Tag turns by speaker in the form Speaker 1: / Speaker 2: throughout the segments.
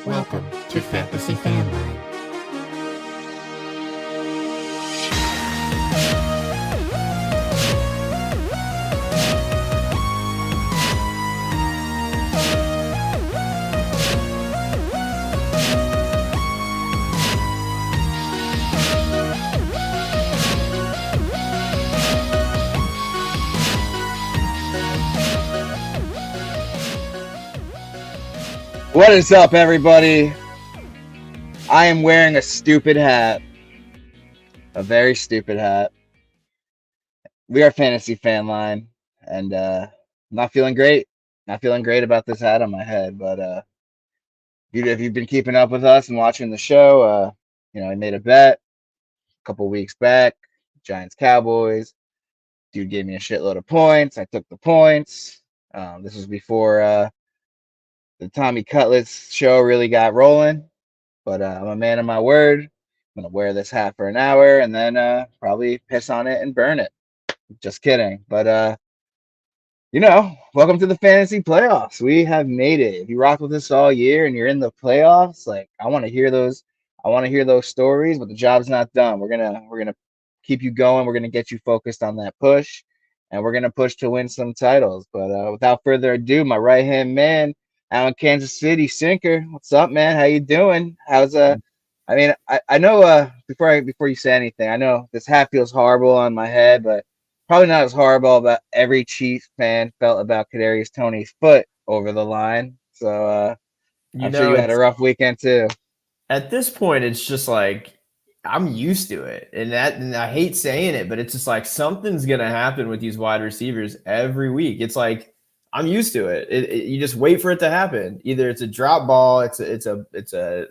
Speaker 1: Welcome to Fantasy Fanline.
Speaker 2: What is up, everybody? I am wearing a stupid hat. A very stupid hat. We are Fantasy Fanline, and not feeling great. Not feeling great about this hat on my head, but if you've been keeping up with us and watching the show, I made a bet a couple weeks back, Giants Cowboys. Dude gave me a shitload of points. I took the points. This was before the Tommy Cutlets show really got rolling. But I'm a man of my word. I'm going to wear this hat for an hour and then probably piss on it and burn it. Just kidding. But, welcome to the fantasy playoffs. We have made it. If you rock with us all year and you're in the playoffs, I want to hear those. I want to hear those stories, but the job's not done. We're gonna keep you going. We're gonna get you focused on that push, and we're gonna push to win some titles. But without further ado, my right hand man out in Kansas City, Sinker. What's up, man? How you doing? I know before you say anything, I know this hat feels horrible on my head, but probably not as horrible about every Chiefs fan felt about Kadarius Toney's foot over the line. So I'm sure you had a rough weekend too.
Speaker 3: At this point, it's just like I'm used to it, and I hate saying it, but it's just like something's gonna happen with these wide receivers every week. It's like I'm used to it. You just wait for it to happen. Either it's a drop ball, it's a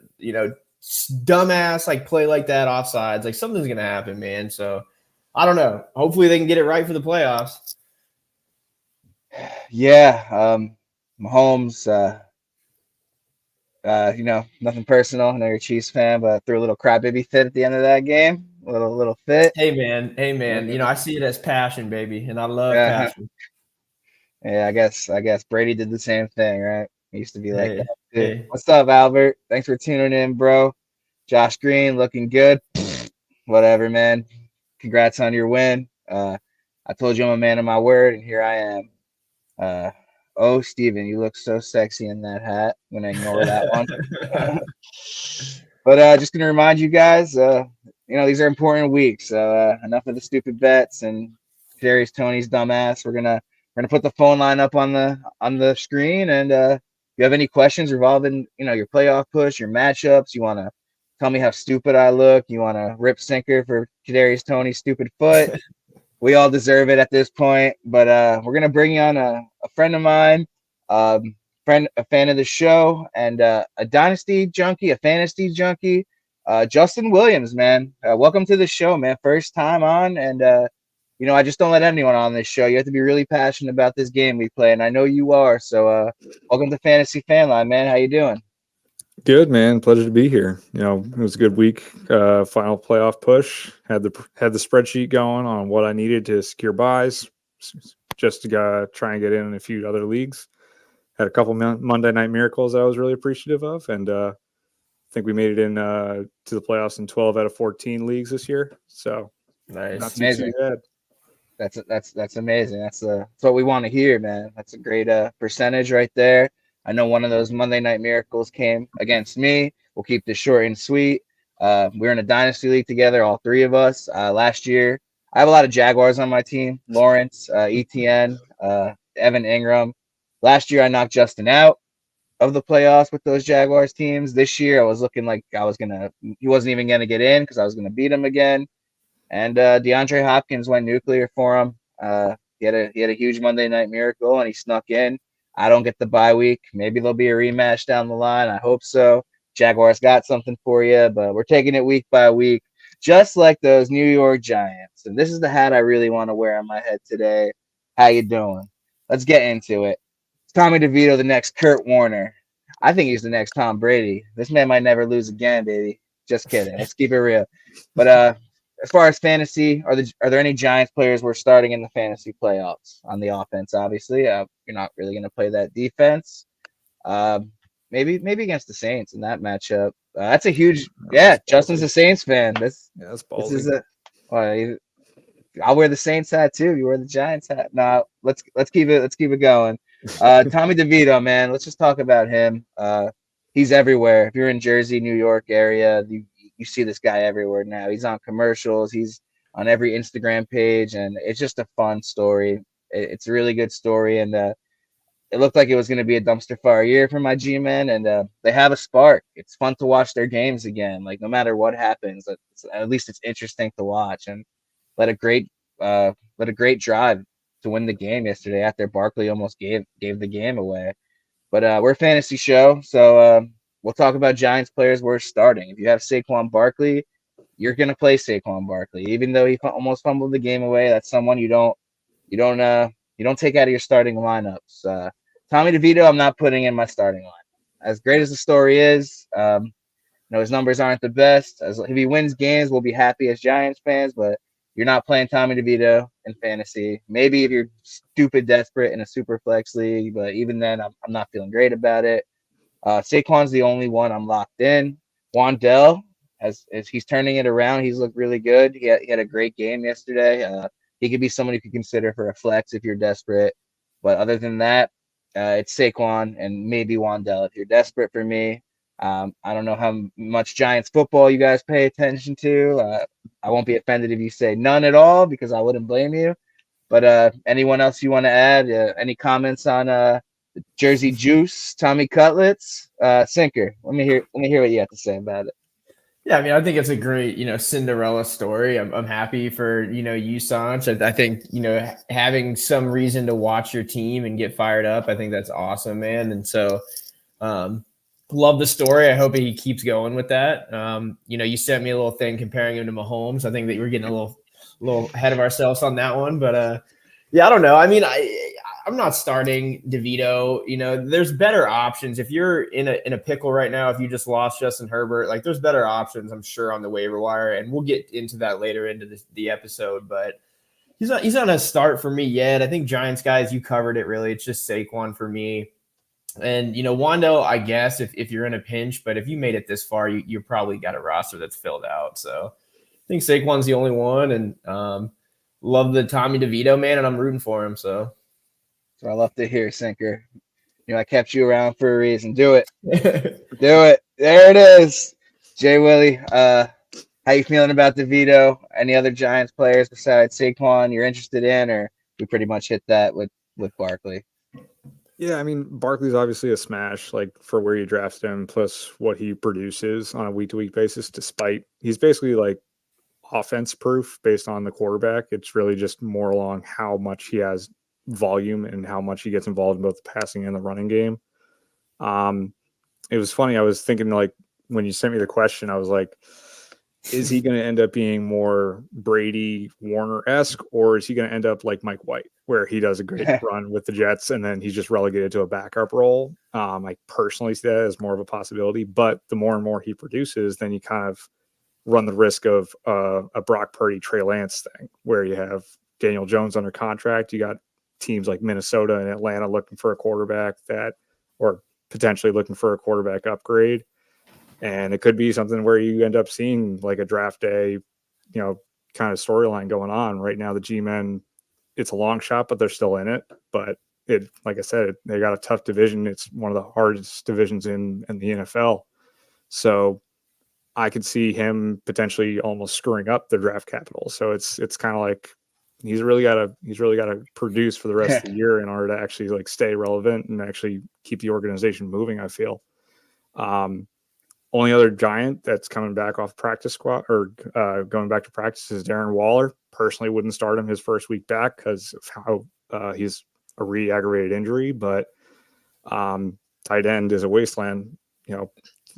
Speaker 3: dumbass like play like that offsides. Like something's gonna happen, man. So I don't know. Hopefully they can get it right for the playoffs.
Speaker 2: Yeah, Mahomes. Nothing personal. I know you're a Chiefs fan, but threw a little crybaby fit at the end of that game. A little fit.
Speaker 3: Hey man. I see it as passion, baby, and I love passion.
Speaker 2: Yeah, I guess Brady did the same thing, right? He used to be like that too.
Speaker 3: Hey.
Speaker 2: What's up, Albert? Thanks for tuning in, bro. Josh Green looking good. Whatever, man. Congrats on your win. I told you I'm a man of my word, and here I am. Steven, you look so sexy in that hat. I'm gonna ignore that one. But just gonna remind you guys, these are important weeks. So enough of the stupid bets and Kadarius Toney's dumbass. We're gonna put the phone line up on the screen, and if you have any questions revolving, your playoff push, your matchups, you want to tell me how stupid I look, you want to rip Sinker for Kadarius Toney's stupid foot. We all deserve it at this point, but we're gonna bring you on a friend of mine, a fan of the show, and a dynasty junkie, a fantasy junkie, Justin Williams, man. Welcome to the show, man. First time on, and I just don't let anyone on this show. You have to be really passionate about this game we play, and I know you are. So, welcome to Fantasy Fanline, man. How you doing?
Speaker 4: Good, man. Pleasure to be here. It was a good week. Final playoff push. Had the spreadsheet going on what I needed to secure buys, just to try and get in a few other leagues. Had a couple Monday Night Miracles I was really appreciative of, and I think we made it in to the playoffs in 12 out of 14 leagues this year. So
Speaker 3: nice,
Speaker 2: that's amazing. That's amazing. That's what we want to hear, man. That's a great percentage right there. I know one of those Monday Night Miracles came against me. We'll keep this short and sweet. We're in a dynasty league together, all three of us. Last year, I have a lot of Jaguars on my team. Lawrence, Etienne, Evan Ingram. Last year, I knocked Justin out of the playoffs with those Jaguars teams. This year, I was looking like he wasn't even going to get in because I was going to beat him again. And DeAndre Hopkins went nuclear for him. He had a huge Monday Night Miracle, and he snuck in. I don't get the bye week. Maybe there'll be a rematch down the line. I hope so. Jaguars got something for you, but we're taking it week by week, just like those New York Giants. And this is the hat I really want to wear on my head today. How you doing? Let's get into it. Is Tommy DeVito the next Kurt Warner? I think he's the next Tom Brady. This man might never lose again, baby. Just kidding. Let's keep it real. But as far as fantasy, are there any Giants players we're starting in the fantasy playoffs on the offense? Obviously, you're not really going to play that defense. maybe against the Saints in that matchup. That's a huge. Yeah, Justin's a Saints fan. This
Speaker 4: that's
Speaker 2: this is
Speaker 4: ballsy.
Speaker 2: a. Well, I'll wear the Saints hat too. You wear the Giants hat. No, let's keep it going. Tommy DeVito, man. Let's just talk about him. He's everywhere. If you're in Jersey, New York area, you see this guy everywhere now. He's on commercials. He's on every Instagram page, and it's just a fun story. It's a really good story, and it looked like it was going to be a dumpster fire year for my G-men, and they have a spark. It's fun to watch their games again. Like no matter what happens, at least it's interesting to watch. And led a great drive to win the game yesterday after Barkley almost gave the game away. But we're a fantasy show, so we'll talk about Giants players we're starting. If you have Saquon Barkley, you're gonna play Saquon Barkley, even though he almost fumbled the game away. That's someone you don't take out of your starting lineups. Tommy DeVito, I'm not putting in my starting line. As great as the story is, his numbers aren't the best. If he wins games, we'll be happy as Giants fans, but you're not playing Tommy DeVito in fantasy. Maybe if you're stupid desperate in a super flex league, but even then, I'm not feeling great about it. Saquon's the only one I'm locked in. Wandell, as he's turning it around, he's looked really good. He had a great game yesterday. He could be someone you could consider for a flex if you're desperate. But other than that, it's Saquon and maybe Wandell if you're desperate for me. I don't know how much Giants football you guys pay attention to. I won't be offended if you say none at all because I wouldn't blame you. But anyone else you want to add? Any comments on the Jersey Juice, Tommy Cutlets, Sinker? Let me hear what you have to say about it.
Speaker 3: Yeah, I mean, I think it's a great, Cinderella story. I'm happy for, you, Sanch. I think, having some reason to watch your team and get fired up, I think that's awesome, man. And so, love the story. I hope he keeps going with that. You sent me a little thing comparing him to Mahomes. I think that we're getting a little ahead of ourselves on that one, but yeah, I don't know. I mean, I'm not starting DeVito. There's better options. If you're in a pickle right now, if you just lost Justin Herbert, like there's better options, I'm sure, on the waiver wire, and we'll get into that later into the episode. But he's not a start for me yet. I think Giants guys, you covered it really. It's just Saquon for me. And, Wando, I guess if you're in a pinch, but if you made it this far, you probably got a roster that's filled out. So I think Saquon's the only one, and love the Tommy DeVito, man, and I'm rooting for him. So
Speaker 2: I love to hear, Sinker. I kept you around for a reason. Do it. Do it. There it is. Jay Willie, how you feeling about DeVito? Any other Giants players besides Saquon you're interested in, or we pretty much hit that with Barkley?
Speaker 4: Yeah, I mean, Barkley's obviously a smash, like for where you drafted him, plus what he produces on a week-to-week basis, despite he's basically like offense proof based on the quarterback. It's really just more along how much he has volume and how much he gets involved in both the passing and the running game. It was funny. I was thinking, like, when you sent me the question, I was like, is he going to end up being more Brady Warner-esque, or is he going to end up like Mike White, where he does a great run with the Jets and then he's just relegated to a backup role? I personally see that as more of a possibility, but the more and more he produces, then you kind of run the risk of a Brock Purdy, Trey Lance thing, where you have Daniel Jones under contract. You got teams like Minnesota and Atlanta looking for a quarterback or potentially looking for a quarterback upgrade. And it could be something where you end up seeing like a draft day, kind of storyline going on. Right now, the G-men, it's a long shot, but they're still in it. But like I said, they got a tough division. It's one of the hardest divisions in the NFL. So I could see him potentially almost screwing up the draft capital. So it's kind of like he's really got to produce for the rest of the year in order to actually like stay relevant and actually keep the organization moving, I feel. Only other Giant that's coming back off practice squad or going back to practice is Darren Waller. Personally, wouldn't start him his first week back because of how he's a re-aggravated injury. But tight end is a wasteland.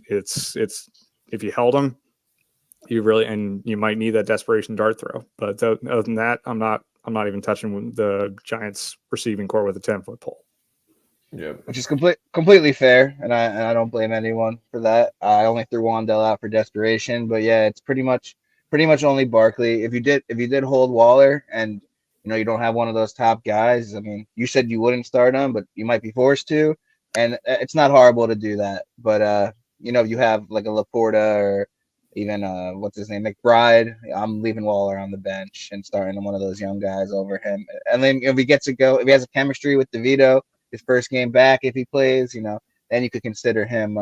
Speaker 4: It's if you held him, you might need that desperation dart throw. But other than that, I'm not even touching the Giants receiving core with a 10-foot pole.
Speaker 2: Yeah, which is completely fair, and I don't blame anyone for that. I only threw Wandell out for desperation, but yeah, it's pretty much only Barkley. If you did hold Waller, and you don't have one of those top guys, I mean, you said you wouldn't start him, but you might be forced to. and it's not horrible to do that. But you have like a Laporta or even what's his name, McBride. I'm leaving Waller on the bench and starting one of those young guys over him. And then if he has a chemistry with DeVito, his first game back, if he plays, then you could consider him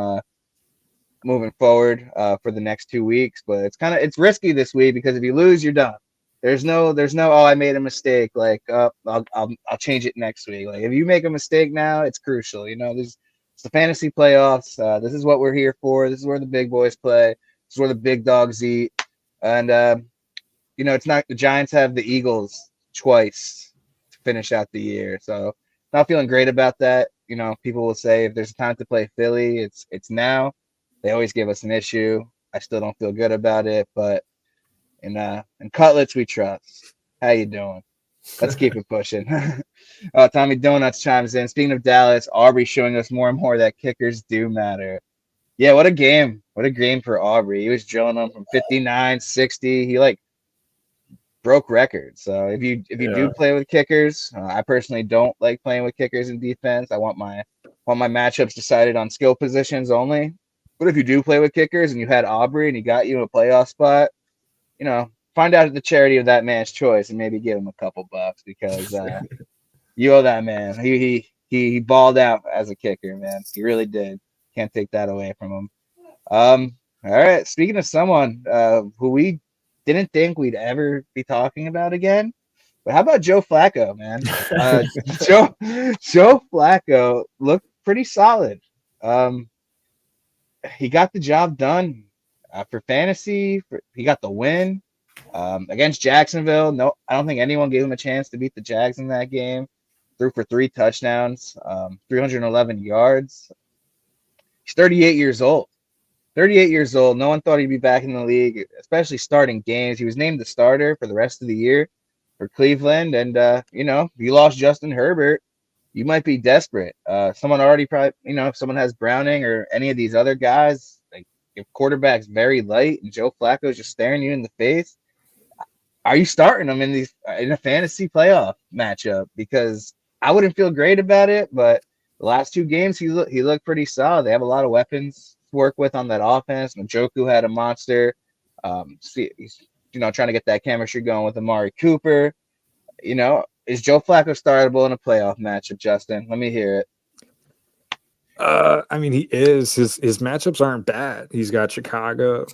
Speaker 2: moving forward for the next 2 weeks. But it's risky this week because if you lose, you're done. There's no oh, I made a mistake, like I'll change it next week. Like if you make a mistake now, it's crucial. It's the fantasy playoffs. This is what we're here for. This is where the big boys play. This is where the big dogs eat. And it's not, the Giants have the Eagles twice to finish out the year. So not feeling great about that. People will say if there's a time to play Philly, it's now. They always give us an issue. I still don't feel good about it, but in Cutlets we trust. How you doing? Let's keep it pushing. Tommy Donuts chimes in. Speaking of Dallas, Aubrey showing us more and more that kickers do matter. Yeah, what a game. What a game for Aubrey. He was drilling them from 59, 60. He broke records. So if you do play with kickers, I personally don't like playing with kickers in defense. I want my matchups decided on skill positions only. But if you do play with kickers and you had Aubrey and he got you in a playoff spot, find out the charity of that man's choice and maybe give him a couple bucks because you owe that man. He balled out as a kicker, man. He really did. Can't take that away from him. All right. Speaking of someone who we didn't think we'd ever be talking about again, but how about Joe Flacco, man? Joe Flacco looked pretty solid. He got the job done for fantasy. He got the win against Jacksonville. No, I don't think anyone gave him a chance to beat the Jags in that game. Threw for 3 touchdowns, 311 yards. He's 38 years old. 38 years old. No one thought he'd be back in the league, especially starting games. He was named the starter for the rest of the year for Cleveland. And, if you lost Justin Herbert, you might be desperate. Someone already probably, if someone has Browning or any of these other guys, like if quarterback's very light and Joe Flacco is just staring you in the face, are you starting them in a fantasy playoff matchup? Because I wouldn't feel great about it, but the last 2 games he looked pretty solid. They have a lot of weapons to work with on that offense. Njoku had a monster. He's trying to get that chemistry going with Amari Cooper. Is Joe Flacco startable in a playoff matchup, Justin? Let me hear it.
Speaker 4: I mean, he is. His matchups aren't bad. He's got Chicago,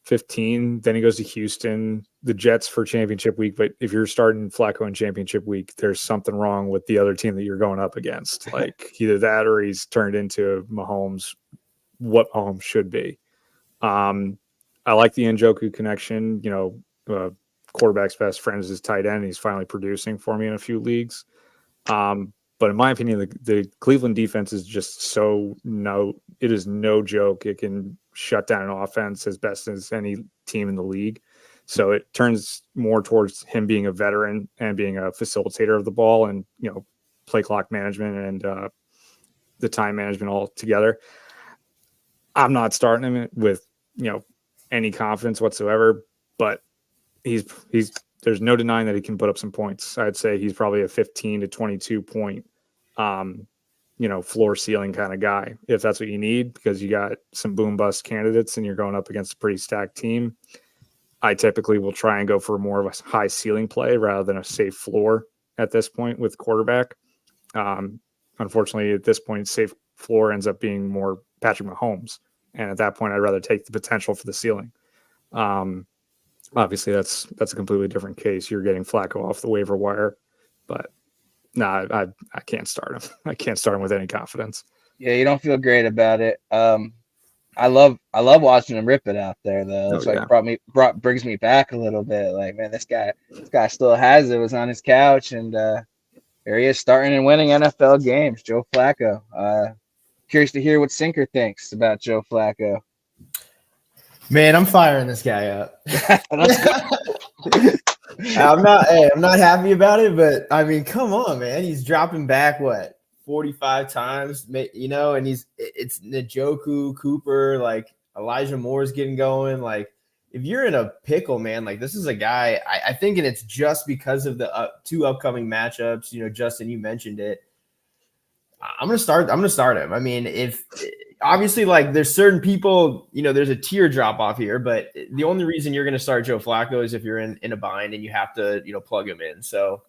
Speaker 4: 15. Then he goes to Houston, the Jets for championship week. But if you're starting Flacco in championship week, there's something wrong with the other team that you're going up against. Like either that or he's turned into Mahomes, what Mahomes should be. I like the Njoku connection. Quarterback's best friend is his tight end. He's finally producing for me in a few leagues. But in my opinion, the Cleveland defense is just it is no joke. It can shut down an offense as best as any team in the league. So it turns more towards him being a veteran and being a facilitator of the ball and, play clock management and the time management all together. I'm not starting him with, any confidence whatsoever, but there's no denying that he can put up some points. I'd say he's probably a 15 to 22 point, floor ceiling kind of guy. If that's what you need, because you got some boom bust candidates and you're going up against a pretty stacked team. I typically will try and go for more of a high ceiling play rather than a safe floor at this point with quarterback. Unfortunately, at this point, safe floor ends up being more Patrick Mahomes. And at that point, I'd rather take the potential for the ceiling. Obviously, that's a completely different case. You're getting Flacco off the waiver wire, but I can't start him. I can't start him with any confidence.
Speaker 2: Yeah, you don't feel great about it. I love watching him rip it out there though. It's brings me back a little bit. Like, man, this guy still has it. Was on his couch, and here he is starting and winning NFL games. Joe Flacco. Curious to hear what Sinker thinks about Joe Flacco.
Speaker 3: Man, I'm firing this guy up. I'm not happy about it, but I mean, come on, man. He's dropping back 45 times, and it's Njoku, Cooper, like Elijah Moore's getting going. Like, if you're in a pickle, man, like this is a guy. I think, and it's just because of the 2 upcoming matchups. Justin, you mentioned it. I'm gonna start him. I mean, if obviously like there's certain people, there's a tier drop off here, but the only reason you're gonna start Joe Flacco is if you're in a bind and you have to, plug him in. So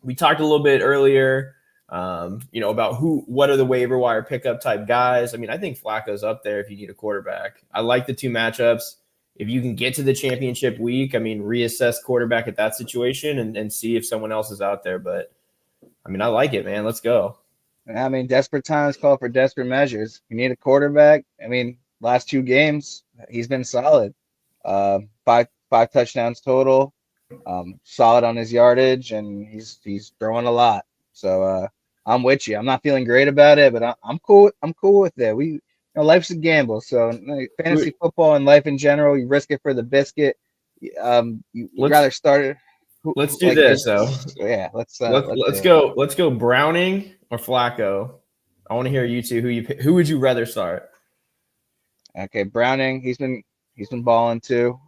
Speaker 3: we talked a little bit earlier, about what are the waiver wire pickup type guys. I mean, I think Flacco's up there if you need a quarterback. I like the two matchups. If you can get to the championship week, I mean, reassess quarterback at that situation and see if someone else is out there. But I mean, I like it, man. Let's go.
Speaker 2: I mean, desperate times call for desperate measures. You need a quarterback. I mean, last 2 games, he's been solid. Five touchdowns total. Solid on his yardage, and he's throwing a lot. So I'm with you. I'm not feeling great about it, but I'm cool. I'm cool with it. Life's a gamble. So fantasy football and life in general, you risk it for the biscuit. You'd rather start it.
Speaker 3: Let's do this though.
Speaker 2: Yeah, let's
Speaker 3: go. Let's go. Browning or Flacco. I want to hear you two. Who would you rather start?
Speaker 2: Okay, Browning. He's been balling too.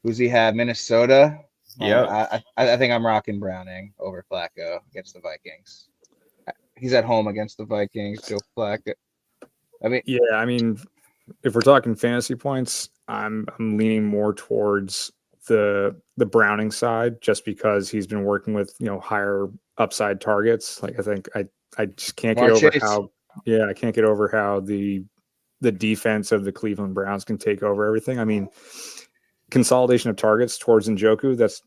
Speaker 2: Who's he have? Minnesota.
Speaker 3: Yeah.
Speaker 2: I think I'm rocking Browning over Flacco against the Vikings. He's at home against the Vikings. Joe Flacco.
Speaker 4: I mean, if we're talking fantasy points, I'm leaning more towards the Browning side just because he's been working with higher upside targets. Like I think I just can't get over I can't get over how the defense of the Cleveland Browns can take over everything. I mean, consolidation of targets towards Njoku, that's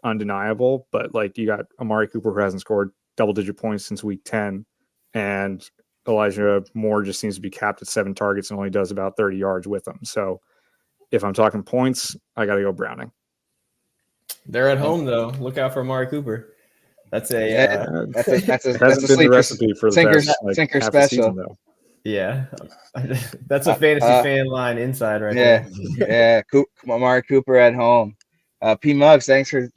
Speaker 4: undeniable, but like you got Amari Cooper who hasn't scored double-digit points since week 10, and Elijah Moore just seems to be capped at 7 targets and only does about 30 yards with them. So if I'm talking points, I got to go Browning.
Speaker 3: They're at home though. Look out for Amari Cooper. That's a
Speaker 2: sleeper
Speaker 4: recipe for the
Speaker 2: sinker special.
Speaker 4: Season, though.
Speaker 3: Yeah, that's a fantasy fan line inside right there.
Speaker 2: Yeah. Amari Cooper at home. P Muggs, thanks for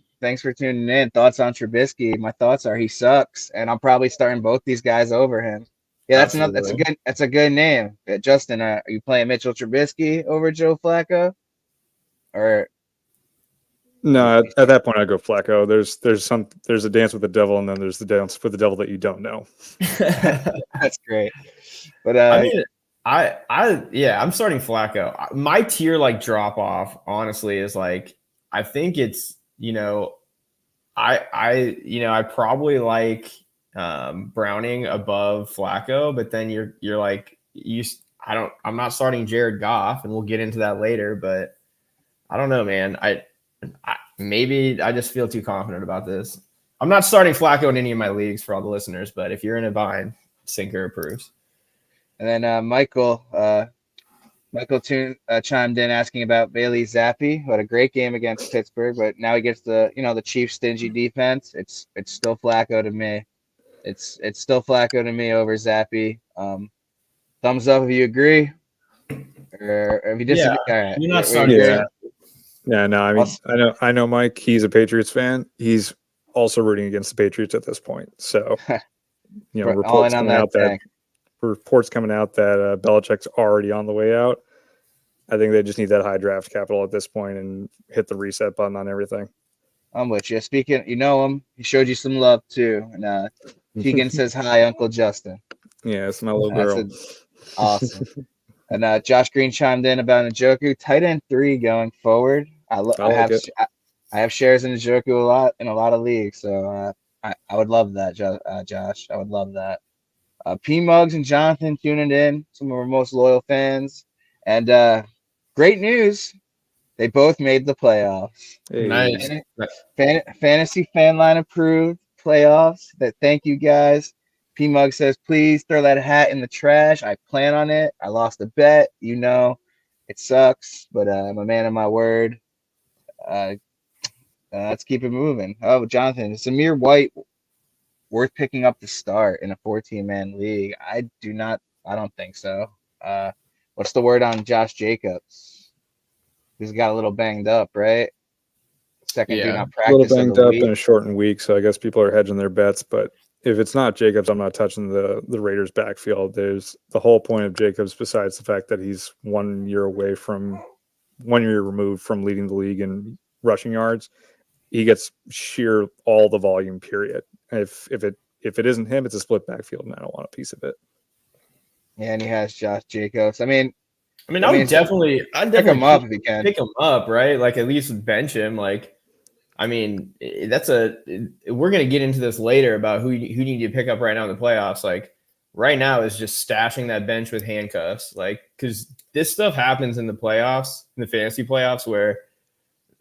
Speaker 2: tuning in. Thoughts on Trubisky? My thoughts are he sucks, and I'm probably starting both these guys over him. Yeah, that's a good name. Justin, are you playing Mitchell Trubisky over Joe Flacco? Or
Speaker 4: no, at that point I go Flacco. There's a dance with the devil, and then there's the dance with the devil that you don't know.
Speaker 2: That's great. But
Speaker 3: I mean, I'm starting Flacco. My tier drop off, honestly, is I think it's I probably like Browning above Flacco, but then you're like I'm not starting Jared Goff, and we'll get into that later, but I don't know, man. Maybe I just feel too confident about this. I'm not starting Flacco in any of my leagues for all the listeners, but if you're in a bind, Sinker approves.
Speaker 2: And then Michael chimed in asking about Bailey Zappi, who had a great game against Pittsburgh, but now he gets the Chiefs' stingy defense. It's still Flacco to me. It's still Flacco to me over Zappi. Thumbs up if you agree, or if you disagree.
Speaker 3: Yeah,
Speaker 2: all right.
Speaker 3: You're not starting.
Speaker 4: Yeah, no. I mean, I know Mike. He's a Patriots fan. He's also rooting against the Patriots at this point. So, reports coming out that Belichick's already on the way out. I think they just need that high draft capital at this point and hit the reset button on everything.
Speaker 2: I'm with you. Speaking, you know him. He showed you some love too. And Keegan says hi, Uncle Justin.
Speaker 4: Yeah, it's my little girl.
Speaker 2: Awesome. And Josh Green chimed in about Njoku, tight end 3 going forward. I have shares in Njoku in a lot of leagues, so I would love that, Josh. I would love that. P Muggs and Jonathan tuning in, some of our most loyal fans, and great news, they both made the playoffs.
Speaker 4: Hey.
Speaker 3: Nice.
Speaker 2: Fantasy Fanline approved playoffs. Thank you guys. P Mug says, please throw that hat in the trash. I plan on it. I lost a bet. It sucks, but I'm a man of my word. Let's keep it moving. Oh, Jonathan, is Samir White worth picking up to start in a 14-man league? I don't think so. What's the word on Josh Jacobs? He's got a little banged up, right? Second do not practice.
Speaker 4: A little banged up in a shortened week, so I guess people are hedging their bets, but if it's not Jacobs, I'm not touching the Raiders' backfield. There's the whole point of Jacobs, besides the fact that he's 1 year removed from leading the league in rushing yards. He gets sheer all the volume, period. If it if it isn't him, it's a split backfield, and I don't want a piece of it.
Speaker 2: Yeah, and he has Josh Jacobs. I mean,
Speaker 3: I would definitely,
Speaker 2: pick him up if you can.
Speaker 3: Pick him up, right? Like at least bench him. Like, I mean, we're gonna get into this later about who you need to pick up right now in the playoffs. Like right now is just stashing that bench with handcuffs. Like because this stuff happens in the playoffs, in the fantasy playoffs, where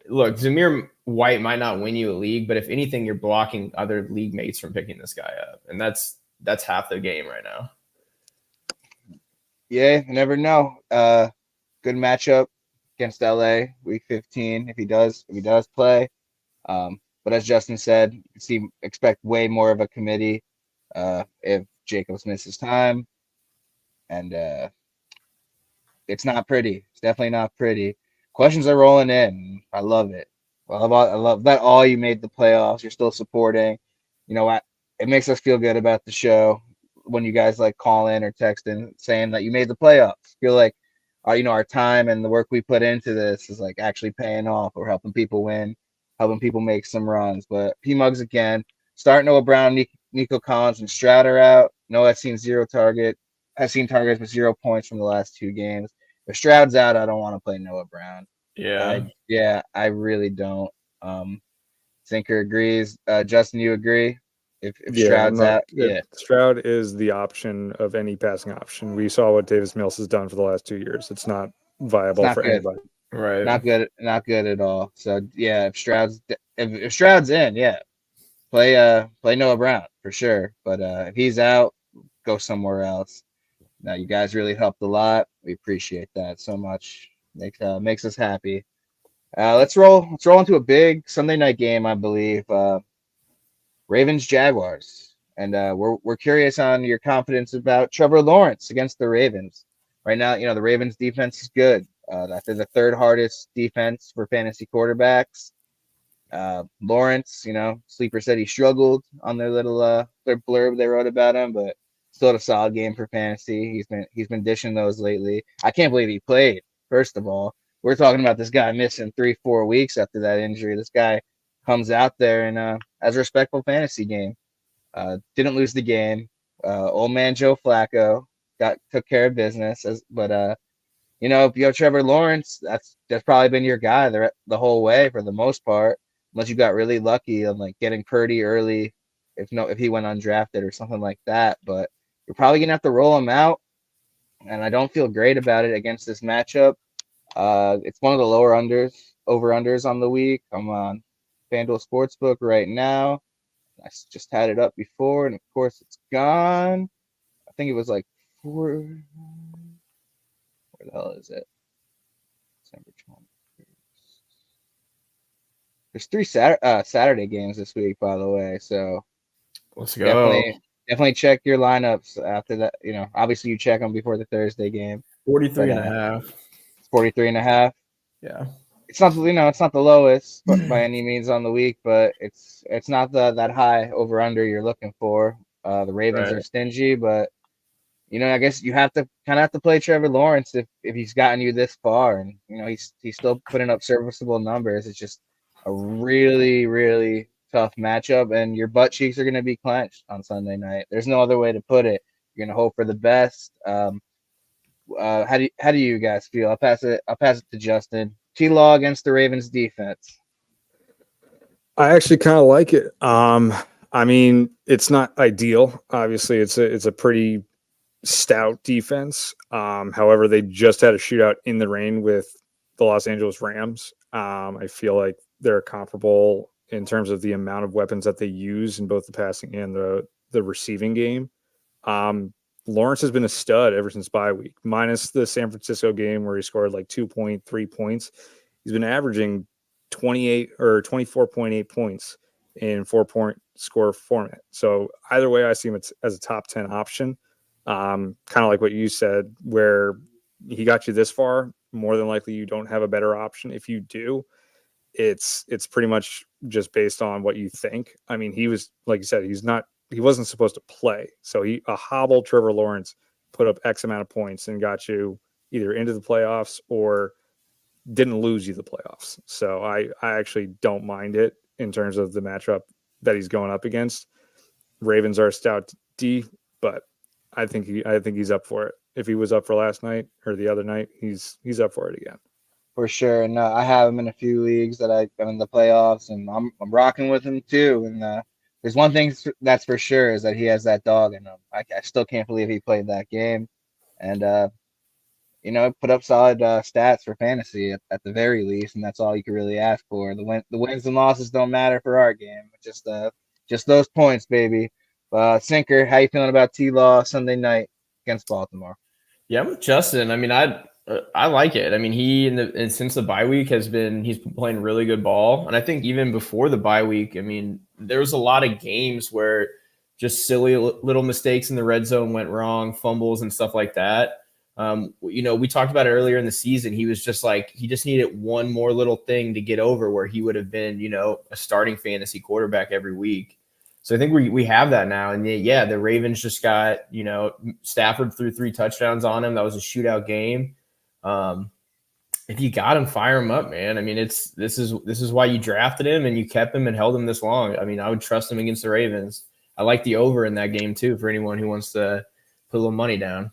Speaker 3: look, Zamir White might not win you a league, but if anything, you're blocking other league mates from picking this guy up, and that's half the game right now.
Speaker 2: Yeah, you never know. Good matchup against LA week 15 if he does play. But as Justin said, expect way more of a committee if Jacobs misses time, and it's not pretty. It's definitely not pretty. Questions are rolling in. I love it. I love that all you made the playoffs. You're still supporting. You know what? It makes us feel good about the show when you guys like call in or text in saying that you made the playoffs. Feel like our time and the work we put into this is like actually paying off. We're helping people win, helping people make some runs. But P Mugs again, start Noah Brown, Nico Collins, and Stroud are out. Noah has seen targets with 0 points from the last 2 games. If Stroud's out, I don't want to play Noah Brown.
Speaker 3: Yeah.
Speaker 2: I really don't. Sinker agrees. Justin, you agree? If Stroud's out,
Speaker 4: Stroud is the option of any passing option. We saw what Davis Mills has done for the last 2 years. It's not viable for anybody.
Speaker 3: Right.
Speaker 2: Not good at all. So yeah, if Stroud's in, yeah, play Noah Brown for sure. But if he's out, go somewhere else. Now you guys really helped a lot. We appreciate that so much. Makes us happy. Let's roll into a big Sunday night game, I believe. Ravens Jaguars, and we're curious on your confidence about Trevor Lawrence against the Ravens. Right now, the Ravens defense is good. They're the 3rd hardest defense for fantasy quarterbacks. Lawrence, Sleeper said he struggled on their little their blurb they wrote about him, but still had a solid game for fantasy. He's been dishing those lately. I can't believe he played. First of all, we're talking about this guy missing 3-4 weeks after that injury. This guy comes out there and has a respectful fantasy game. Didn't lose the game. Old man Joe Flacco took care of business. If you have Trevor Lawrence, that's probably been your guy the whole way for the most part, unless you got really lucky on like getting Purdy early, if he went undrafted or something like that. But you're probably gonna have to roll him out, and I don't feel great about it against this matchup. It's one of the lower over-unders on the week. I'm on FanDuel Sportsbook right now. I just had it up before, and of course it's gone. I think it was like 4. Where the hell is it? December 21st. There's 3 Saturday games this week, by the way. So
Speaker 3: let's go.
Speaker 2: Definitely check your lineups after that. Obviously you check them before the Thursday game.
Speaker 3: 43.5.
Speaker 2: It's 43.5.
Speaker 3: Yeah.
Speaker 2: It's not it's not the lowest by any means on the week, but it's not that high over under you're looking for. The Ravens are stingy, but I guess you have to play Trevor Lawrence if he's gotten you this far, and he's still putting up serviceable numbers. It's just a really, really tough matchup, and your butt cheeks are going to be clenched on Sunday night. There's no other way to put it. You're going to hope for the best. How do you guys feel? I'll pass it to Justin. T-Law against the Ravens defense.
Speaker 4: I actually kind of like it. I mean, it's not ideal. Obviously, it's a pretty stout defense. However, they just had a shootout in the rain with the Los Angeles Rams. I feel like they're comparable in terms of the amount of weapons that they use in both the passing and the receiving game. Lawrence has been a stud ever since bye week, minus the San Francisco game where he scored like 2.3 points. He's been averaging 28 or 24.8 points in 4-point score format. So either way, I see him as a top 10 option. Kind of like what you said, where he got you this far, more than likely you don't have a better option. If you do, it's pretty much just based on what you think. I mean, he was, like you said, he wasn't supposed to play. So a hobbled Trevor Lawrence put up X amount of points and got you either into the playoffs or didn't lose you the playoffs. So I actually don't mind it in terms of the matchup that he's going up against. Ravens are a stout D, but I think he's up for it. If he was up for last night or the other night, he's up for it again.
Speaker 2: For sure. And I have him in a few leagues that I'm in the playoffs, and I'm rocking with him too. And there's one thing that's for sure is that he has that dog in him. I still can't believe he played that game, and put up solid stats for fantasy at the very least, and that's all you can really ask for. The wins and losses don't matter for our game. Just those points, baby. Sinker, how you feeling about T-Law Sunday night against Baltimore?
Speaker 3: Yeah, I'm with Justin. I mean, I like it. I mean, and since the bye week he's been playing really good ball, and I think even before the bye week, I mean, there was a lot of games where just silly little mistakes in the red zone went wrong, fumbles and stuff like that. We talked about it earlier in the season. He was just like, he just needed one more little thing to get over where he would have been, a starting fantasy quarterback every week. So I think we have that now. And yeah, the Ravens just got, Stafford threw 3 touchdowns on him. That was a shootout game. If you got him, fire him up, man. I mean, this is why you drafted him and you kept him and held him this long. I mean, I would trust him against the Ravens. I like the over in that game too, for anyone who wants to put a little money down.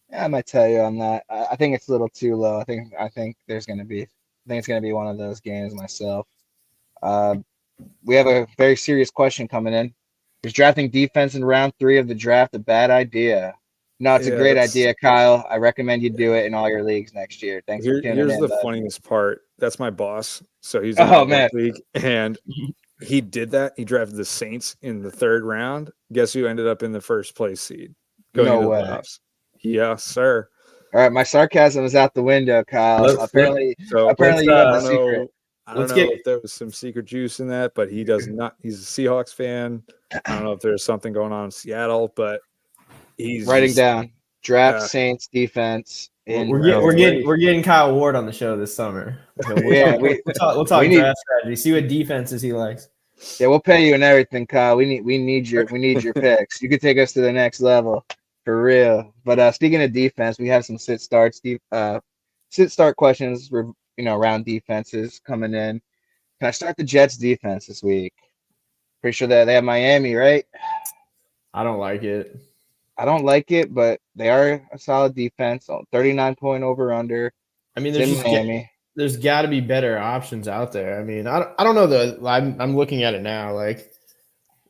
Speaker 2: Yeah, I might tell you on that. I think it's a little too low. I think it's gonna be one of those games myself. We have a very serious question coming in. Is drafting defense in round 3 of the draft a bad idea? No, it's a great idea, Kyle. I recommend you do it in all your leagues next year. Thanks for tuning in.
Speaker 4: Here's the funniest part. That's my boss. So he's
Speaker 2: in my
Speaker 4: league, and he did that. He drafted the Saints in the 3rd round. Guess who ended up in the first place seed going into the playoffs? Yes, sir.
Speaker 2: All right, my sarcasm is out the window, Kyle. Apparently you have the secret.
Speaker 4: I don't know if there was some secret juice in that, but he does not. He's a Seahawks fan. I don't know if there's something going on in Seattle, but he's
Speaker 2: writing down draft Saints defense.
Speaker 3: We're getting Kyle Ward on the show this summer. So we'll talk draft strategy. See what defenses he likes.
Speaker 2: Yeah, we'll pay you and everything, Kyle. We need your picks. You could take us to the next level for real. But speaking of defense, we have some sit start questions. Around defenses coming in. Can I start the Jets defense this week? Pretty sure that they have Miami, right?
Speaker 3: I don't like it.
Speaker 2: I don't like it, but they are a solid defense. 39-point over under.
Speaker 3: I mean, there's got to be better options out there. I mean, I don't know though. I'm looking at it now. Like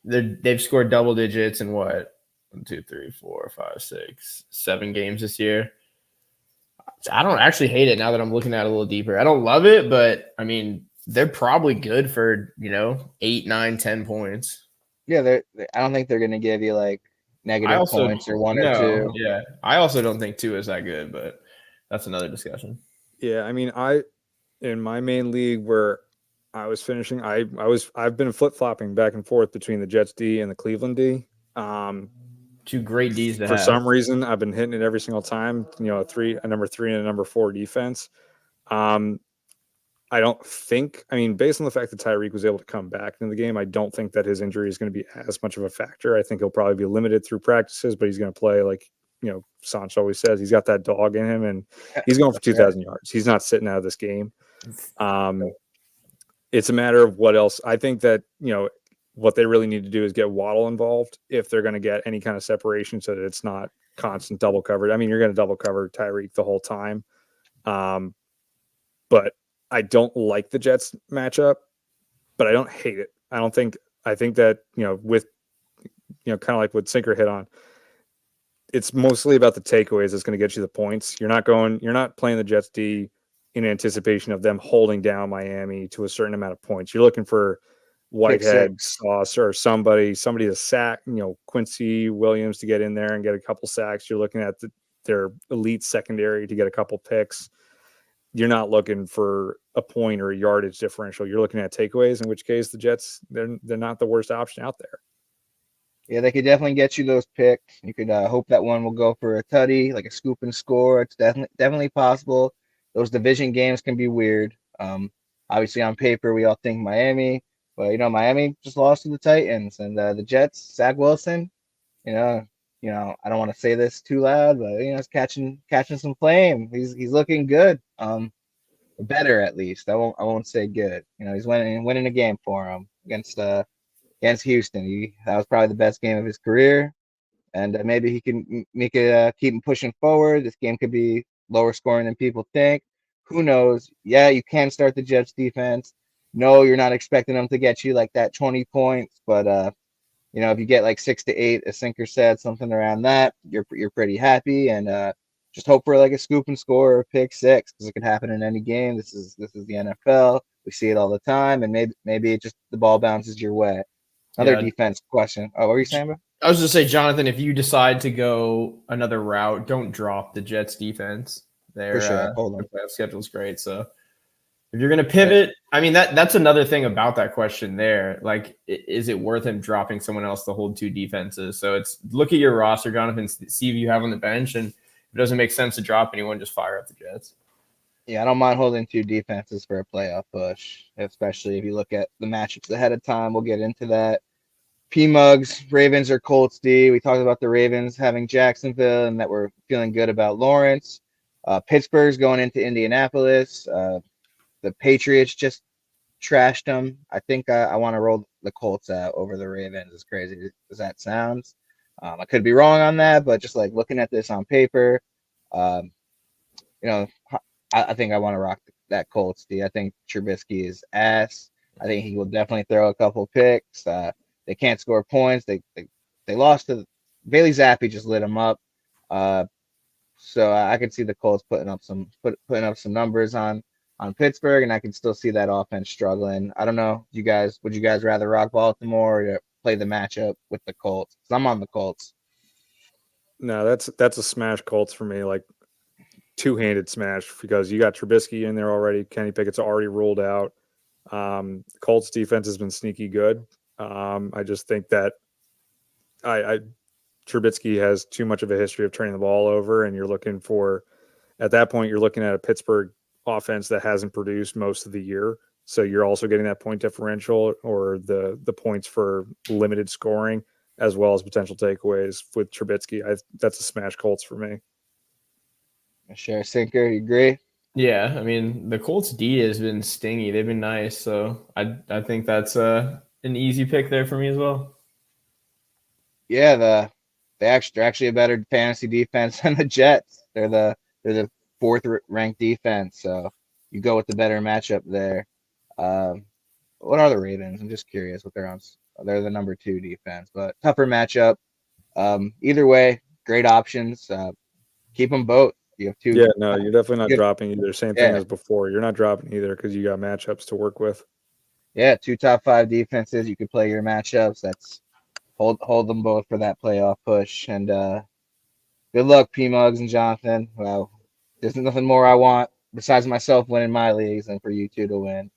Speaker 3: they've scored double digits in what 1, 2, 3, 4, 5, 6, 7 games this year. I don't actually hate it now that I'm looking at it a little deeper. I don't love it, but I mean, they're probably good for 8, 9, 10 points.
Speaker 2: Yeah, I don't think they're going to give you like negative points or 1 or 2.
Speaker 3: Yeah, I also don't think 2 is that good, but that's another discussion.
Speaker 4: Yeah, I mean, in my main league where I was finishing, I've been flip-flopping back and forth between the Jets D and the Cleveland D.
Speaker 3: 2 great Ds to
Speaker 4: for
Speaker 3: have.
Speaker 4: some reason, I've been hitting it every single time. A number 3 and a number 4 defense. I don't think. I mean, based on the fact that Tyreek was able to come back into the game, I don't think that his injury is going to be as much of a factor. I think he'll probably be limited through practices, but he's going to play like Sanch always says. He's got that dog in him, and he's going for 2,000 yards. He's not sitting out of this game. It's a matter of what else. I think that what they really need to do is get Waddle involved if they're going to get any kind of separation so that it's not constant double coverage. I mean, you're going to double cover Tyreek the whole time. But I don't like the Jets matchup, but I don't hate it. I think that, with, kind of like what Sinker hit on, it's mostly about the takeaways that's going to get you the points. You're not playing the Jets D in anticipation of them holding down Miami to a certain amount of points. You're looking for Whitehead, Sauce, or somebody to sack, Quincy Williams to get in there and get a couple sacks. You're looking at their elite secondary to get a couple picks. You're not looking for a point or a yardage differential. You're looking at takeaways, in which case the Jets, they're not the worst option out there.
Speaker 2: Yeah, they could definitely get you those picks. You could hope that one will go for a tutty, like a scoop and score. It's definitely possible. Those division games can be weird. Obviously, on paper, we all think Miami. But, Miami just lost to the Titans, and the Jets, Zach Wilson, I don't want to say this too loud, but, he's catching some flame. He's looking good. Better, at least. I won't say good. He's winning a game for him against against Houston. That was probably the best game of his career, and maybe he can make it keep him pushing forward. This game could be lower scoring than people think. Who knows? Yeah, you can start the Jets defense. No, you're not expecting them to get you like that 20 points, but if you get like 6 to 8, a sinker said something around that, you're pretty happy, and just hope for like a scoop and score or a pick six because it could happen in any game. This is the NFL. We see it all the time, and maybe it just the ball bounces your way. Another defense question. Oh, what were you saying, bro?
Speaker 3: I was just say, Jonathan, if you decide to go another route, don't drop the Jets defense. Their
Speaker 2: sure. Hold on.
Speaker 3: playoff schedule is great, so if you're going to pivot, I mean that's another thing about that question there. Like, is it worth him dropping someone else to hold two defenses? So it's look at your roster, Jonathan, see if you have on the bench, and if it doesn't make sense to drop anyone, just fire up the Jets.
Speaker 2: Yeah, I don't mind holding two defenses for a playoff push, especially if you look at the matchups ahead of time. We'll get into that. P-Mugs, Ravens or Colts D. We talked about the Ravens having Jacksonville and that we're feeling good about Lawrence. Pittsburgh's going into Indianapolis. The Patriots just trashed them. I think I want to roll the Colts out over the Ravens, as crazy as that sounds. I could be wrong on that, but just like looking at this on paper, I think I want to rock that Colts D. I think Trubisky is ass. I think he will definitely throw a couple picks. They can't score points. They lost to Bailey Zappi, just lit them up. So I could see the Colts putting up some numbers on Pittsburgh, and I can still see that offense struggling. I don't know. Would you guys rather rock Baltimore or play the matchup with the Colts? 'Cause I'm on the Colts.
Speaker 4: No, that's a smash Colts for me, like two-handed smash, because you got Trubisky in there already. Kenny Pickett's already ruled out. Colts defense has been sneaky good. I just think that Trubisky has too much of a history of turning the ball over, and at that point, you're looking at a Pittsburgh offense that hasn't produced most of the year. So you're also getting that point differential or the points for limited scoring, as well as potential takeaways with Trubisky. That's a smash Colts for me.
Speaker 2: Sure, Sinker, you agree?
Speaker 3: Yeah, I mean the Colts D has been stingy. They've been nice, so I think that's an easy pick there for me as well.
Speaker 2: Yeah, they're actually a better fantasy defense than the Jets. They're the fourth ranked defense, so you go with the better matchup there. What are the Ravens? I'm just curious what they're on. They're the number 2 defense, but tougher matchup. Either way, great options. Keep them both. You have two.
Speaker 4: Yeah, no, you're definitely not dropping either. Same thing as before. You're not dropping either because you got matchups to work with.
Speaker 2: Yeah, 2 top 5 defenses. You could play your matchups. That's hold them both for that playoff push. And good luck, P-Mugs and Jonathan. Well, there's nothing more I want besides myself winning my leagues and for you two to win.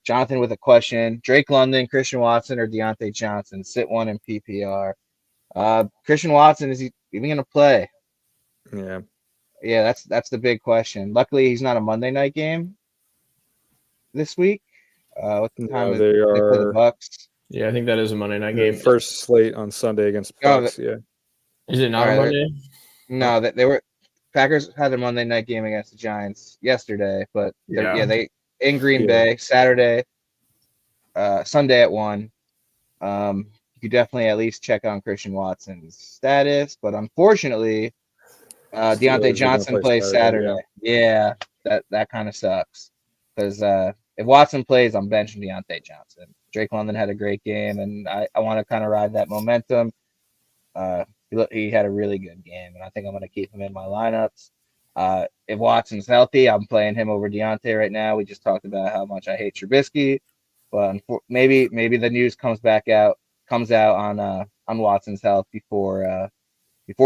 Speaker 2: Jonathan with a question: Drake London, Christian Watson, or Deontay Johnson? Sit one in PPR. Christian Watson, is he even going to play? Yeah, that's the big question. Luckily, he's not a Monday night game this week. What time is
Speaker 4: they are
Speaker 2: for the Bucks?
Speaker 3: Yeah, I think that is a Monday night game.
Speaker 4: First slate on Sunday against Bucks. Yeah,
Speaker 3: is it not a Monday?
Speaker 2: No, they were. Packers had a Monday night game against the Giants yesterday, but they in Green Bay Saturday, Sunday at 1. You could definitely at least check on Christian Watson's status, but unfortunately, Deontay Johnson plays Saturday. Yeah, that kind of sucks because if Watson plays, I'm benching Deontay Johnson. Drake London had a great game, and I want to kind of ride that momentum. He had a really good game, and I think I'm going to keep him in my lineups. If Watson's healthy, I'm playing him over Deontay right now. We just talked about how much I hate Trubisky, but maybe the news comes out on Watson's health before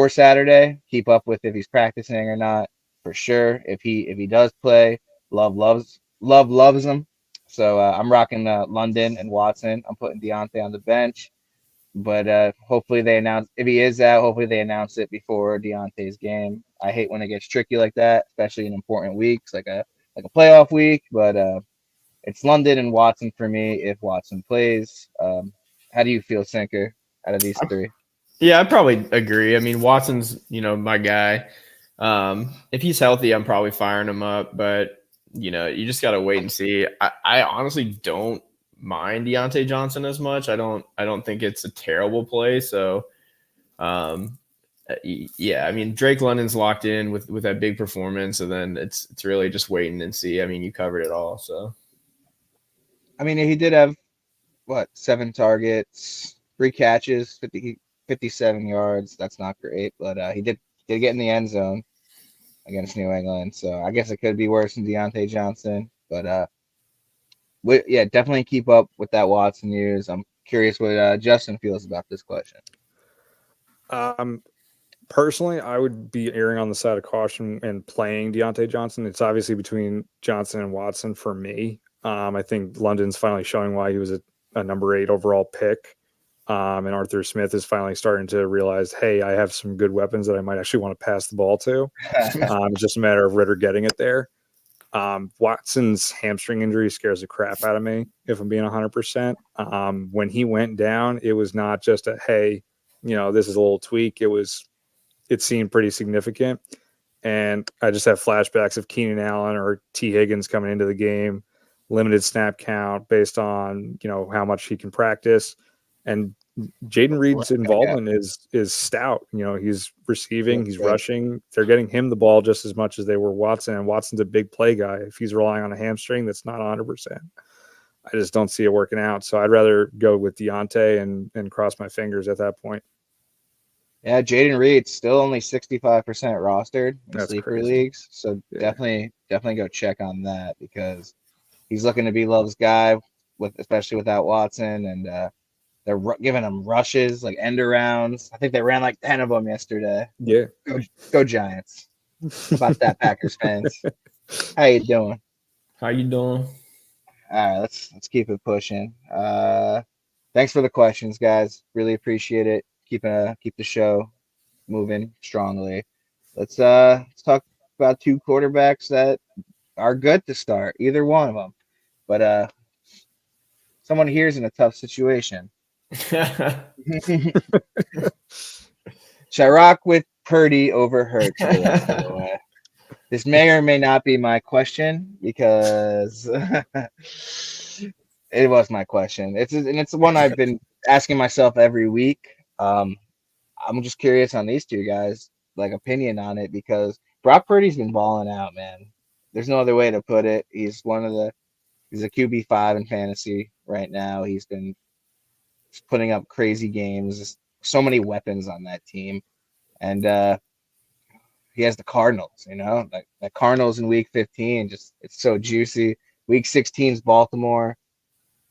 Speaker 2: Saturday. Keep up with if he's practicing or not for sure. If he does play, Love loves him. So I'm rocking London and Watson. I'm putting Deontay on the bench. But hopefully they announce if he is out. Hopefully they announce it before Deontay's game. I hate when it gets tricky like that, especially in important weeks like a playoff week. But it's London and Watson for me if Watson plays. How do you feel, Sinker, out of these 3?
Speaker 3: Yeah, I probably agree. I mean, Watson's my guy. If he's healthy, I'm probably firing him up. But you just got to wait and see. I honestly don't mind Deontay Johnson as much. I don't think it's a terrible play. So, yeah, I mean, Drake London's locked in with that big performance, and then it's really just waiting and see. I mean, you covered it all. So,
Speaker 2: I mean, he did have 7 targets, 3 catches, 57 yards. That's not great, but he did get in the end zone against New England. So I guess it could be worse than Deontay Johnson, but yeah, definitely keep up with that Watson news. I'm curious what Justin feels about this question.
Speaker 4: Personally, I would be erring on the side of caution and playing Deontay Johnson. It's obviously between Johnson and Watson for me. I think London's finally showing why he was a number 8 overall pick. And Arthur Smith is finally starting to realize, hey, I have some good weapons that I might actually want to pass the ball to. It's just a matter of Ritter getting it there. Watson's hamstring injury scares the crap out of me, if I'm being 100%. When he went down, it was not just a, hey, this is a little tweak. It seemed pretty significant. And I just have flashbacks of Keenan Allen or T. Higgins coming into the game, limited snap count based on, how much he can practice. And Jaden Reed's involvement is stout. He's receiving, he's rushing. They're getting him the ball just as much as they were Watson. And Watson's a big play guy. If he's relying on a hamstring, that's not 100%. I just don't see it working out. So I'd rather go with Deontay and cross my fingers at that point.
Speaker 2: Yeah, Jaden Reed's still only 65% rostered in
Speaker 4: That's
Speaker 2: sleeper
Speaker 4: crazy.
Speaker 2: leagues. So definitely go check on that because he's looking to be Love's guy, especially without Watson. And they're giving him rushes, like end arounds. I think they ran like 10 of them yesterday.
Speaker 4: Yeah.
Speaker 2: Go Giants. How about that, Packers fans? How you doing?
Speaker 3: how you doing?
Speaker 2: All right, let's keep it pushing. Thanks for the questions, guys. Really appreciate it. Keep the show moving strongly. Let's talk about 2 quarterbacks that are good to start, either one of them. But someone here's in a tough situation. Should I rock with Purdy over Hurts for the rest of the way? This may or may not be my question because it was my question. It's one I've been asking myself every week. I'm just curious on these 2 guys, like opinion on it, because Brock Purdy's been balling out, man. There's no other way to put it. He's a QB5 in fantasy right now. He's been putting up crazy games. Just so many weapons on that team, and he has the Cardinals. Like the Cardinals in Week 15, it's so juicy. Week 16's Baltimore.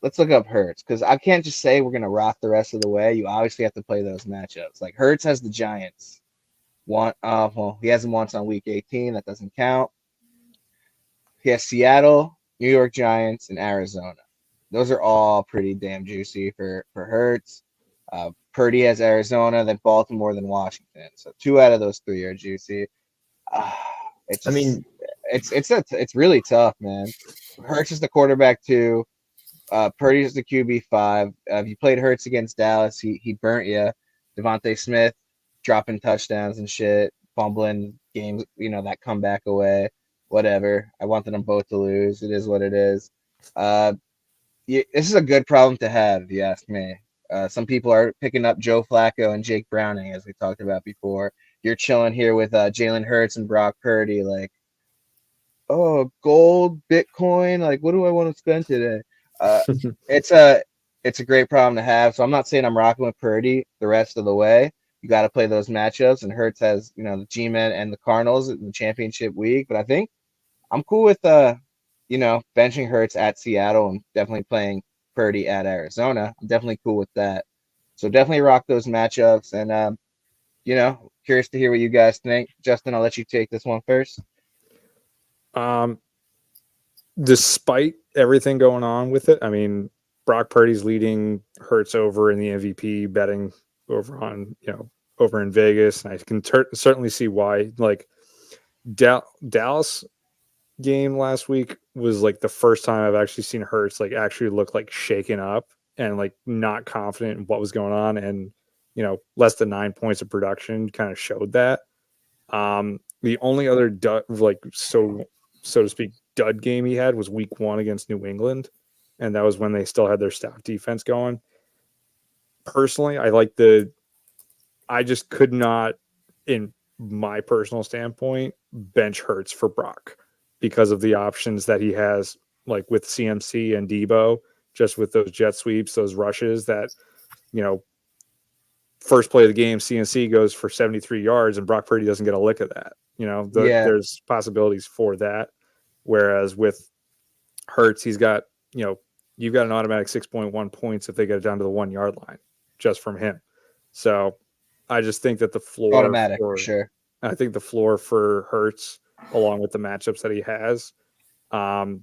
Speaker 2: Let's look up Hurts because I can't just say we're gonna rock the rest of the way. You obviously have to play those matchups. Like Hurts has the Giants. He has them once on Week 18. That doesn't count. He has Seattle, New York Giants, and Arizona. Those are all pretty damn juicy for Hurts. Purdy has Arizona, then Baltimore, then Washington. So 2 out of those 3 are juicy. It's really tough, man. Hurts is the quarterback 2. Purdy is the QB5. If you played Hurts against Dallas, he burnt you. Devontae Smith dropping touchdowns and shit, fumbling games, that comeback away. Whatever. I wanted them both to lose. It is what it is. This is a good problem to have, if you ask me. Some people are picking up Joe Flacco and Jake Browning, as we talked about before. You're chilling here with Jalen Hurts and Brock Purdy, like, oh, gold, Bitcoin, like, what do I want to spend today? It's a great problem to have. So I'm not saying I'm rocking with Purdy the rest of the way. You got to play those matchups, and Hurts has the G-Men and the Cardinals in the championship week. But I think I'm cool with benching Hurts at Seattle and definitely playing Purdy at Arizona. I'm definitely cool with that. So definitely rock those matchups, and curious to hear what you guys think. Justin, I'll let you take this one first.
Speaker 4: Despite everything going on with it, I mean, Brock Purdy's leading Hurts over in the MVP betting over in Vegas, and I can certainly see why. Like Dallas game last week was like the first time I've actually seen Hurts like actually look like shaken up and like not confident in what was going on, and less than 9 points of production kind of showed that. The only other so to speak dud game he had was week 1 against New England, and that was when they still had their stout defense going. Personally, I just could not, in my personal standpoint, bench Hurts for Brock because of the options that he has, like with CMC and Debo, just with those jet sweeps, those rushes that, first play of the game, CMC goes for 73 yards and Brock Purdy doesn't get a lick of that. There's possibilities for that. Whereas with Hurts, he's got, you've got an automatic 6.1 points if they get it down to the 1 yard line just from him. So I just think that the floor
Speaker 2: automatic for sure.
Speaker 4: I think the floor for Hurts, along with the matchups that he has,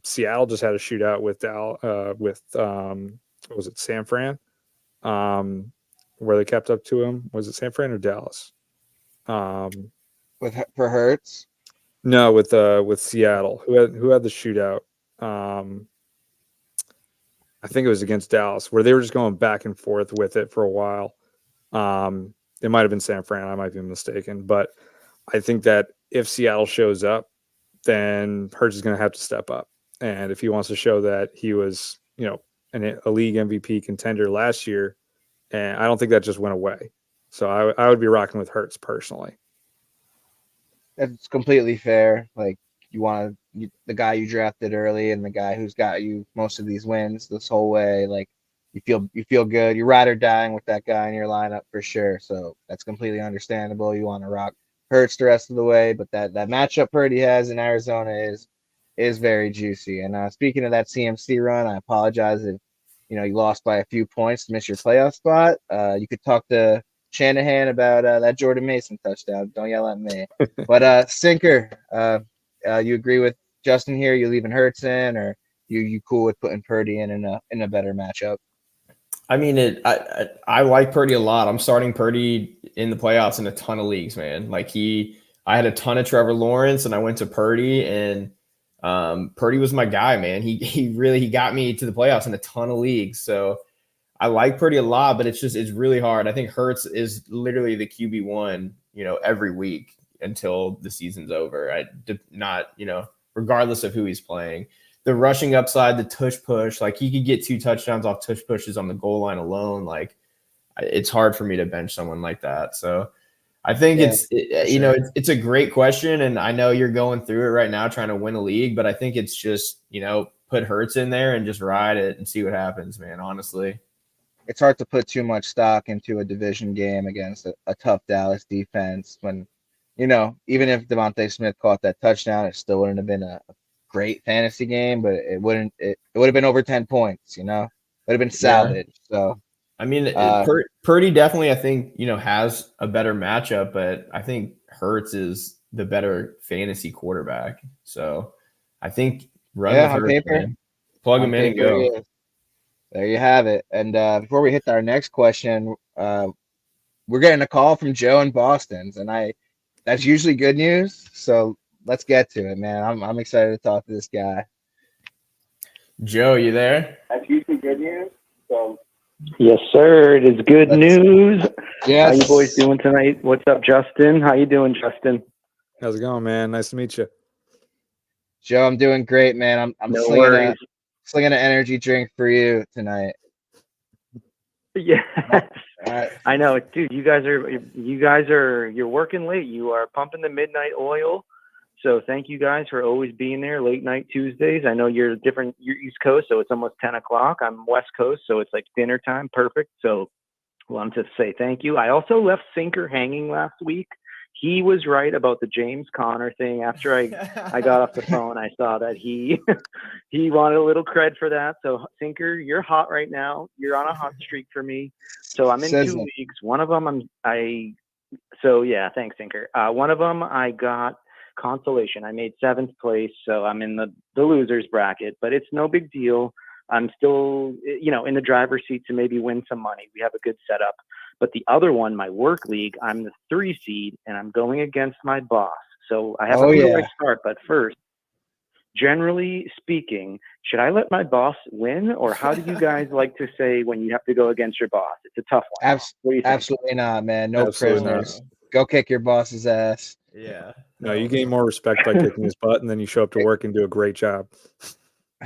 Speaker 4: Seattle just had a shootout with what was it, San Fran? Where they kept up to him. Was it San Fran or Dallas?
Speaker 2: For Hurts?
Speaker 4: No, with Seattle. Who had the shootout? I think it was against Dallas, where they were just going back and forth with it for a while. It might have been San Fran. I might be mistaken, but I think that if Seattle shows up, then Hurts is going to have to step up. And if he wants to show that he was, a league MVP contender last year, and I don't think that just went away. So I would be rocking with Hurts personally.
Speaker 2: That's completely fair. Like, the guy you drafted early and the guy who's got you most of these wins this whole way. Like, you feel good. You're ride or dying with that guy in your lineup for sure. So that's completely understandable. You want to rock Hurts the rest of the way, but that matchup Purdy has in Arizona is very juicy. And speaking of that CMC run, I apologize if you lost by a few points to miss your playoff spot. You could talk to Shanahan about that Jordan Mason touchdown. Don't yell at me. But Sinker, you agree with Justin here? You leaving Hurts in, or you cool with putting Purdy in a better matchup?
Speaker 3: I mean, I like Purdy a lot. I'm starting Purdy in the playoffs in a ton of leagues, man. Like I had a ton of Trevor Lawrence, and I went to Purdy, and Purdy was my guy, man. He got me to the playoffs in a ton of leagues. So I like Purdy a lot, but it's really hard. I think Hurts is literally the QB1, every week until the season's over. Regardless of who he's playing. The rushing upside, the tush push, like he could get 2 touchdowns off tush pushes on the goal line alone. Like it's hard for me to bench someone like that. So I think it's a great question. And I know you're going through it right now trying to win a league, but I think it's just, put Hurts in there and just ride it and see what happens, man. Honestly,
Speaker 2: it's hard to put too much stock into a division game against a tough Dallas defense when, even if Devontae Smith caught that touchdown, it still wouldn't have been a great fantasy game, but it would have been over 10 points, would have been salvaged. Yeah. So
Speaker 3: I mean, Purdy definitely, I think, has a better matchup, but I think Hurts is the better fantasy quarterback. So I think run with Hurts,
Speaker 2: paper,
Speaker 3: plug him in and go.
Speaker 2: There you have it. And before we hit our next question, we're getting a call from Joe in Boston, and that's usually good news. So let's get to it, man. I'm excited to talk to this guy.
Speaker 3: Joe, you there?
Speaker 5: That's usually good news. So yes, sir. It is good news.
Speaker 2: Yes.
Speaker 5: How you boys doing tonight? What's up, Justin? How you doing, Justin?
Speaker 4: How's it going, man? Nice to meet you.
Speaker 2: Joe, I'm doing great, man. I'm slinging an energy drink for you tonight.
Speaker 5: Yes. I know, dude. You're working late. You are pumping the midnight oil. So thank you guys for always being there late night Tuesdays. I know you're East Coast, so it's almost 10 o'clock. I'm West Coast, so it's like dinner time. Perfect. So I wanted to say thank you. I also left Sinker hanging last week. He was right about the James Conner thing. After I got off the phone, I saw that he wanted a little cred for that. So Sinker, you're hot right now. You're on a hot streak for me. So I'm in 2 leagues. One of them thanks, Sinker. One of them I got consolation. I made 7th place, so I'm in the losers bracket, but it's no big deal. I'm still, in the driver's seat to maybe win some money. We have a good setup. But the other one, my work league, I'm the 3 seed, and I'm going against my boss. So I have a good way to start. But first, generally speaking, should I let my boss win, or how do you guys like to say when you have to go against your boss? It's a tough one.
Speaker 2: Absolutely not, man. No prisoners. Go kick your boss's ass.
Speaker 3: Yeah.
Speaker 4: No, you gain more respect by kicking his butt, and then you show up to work and do a great job.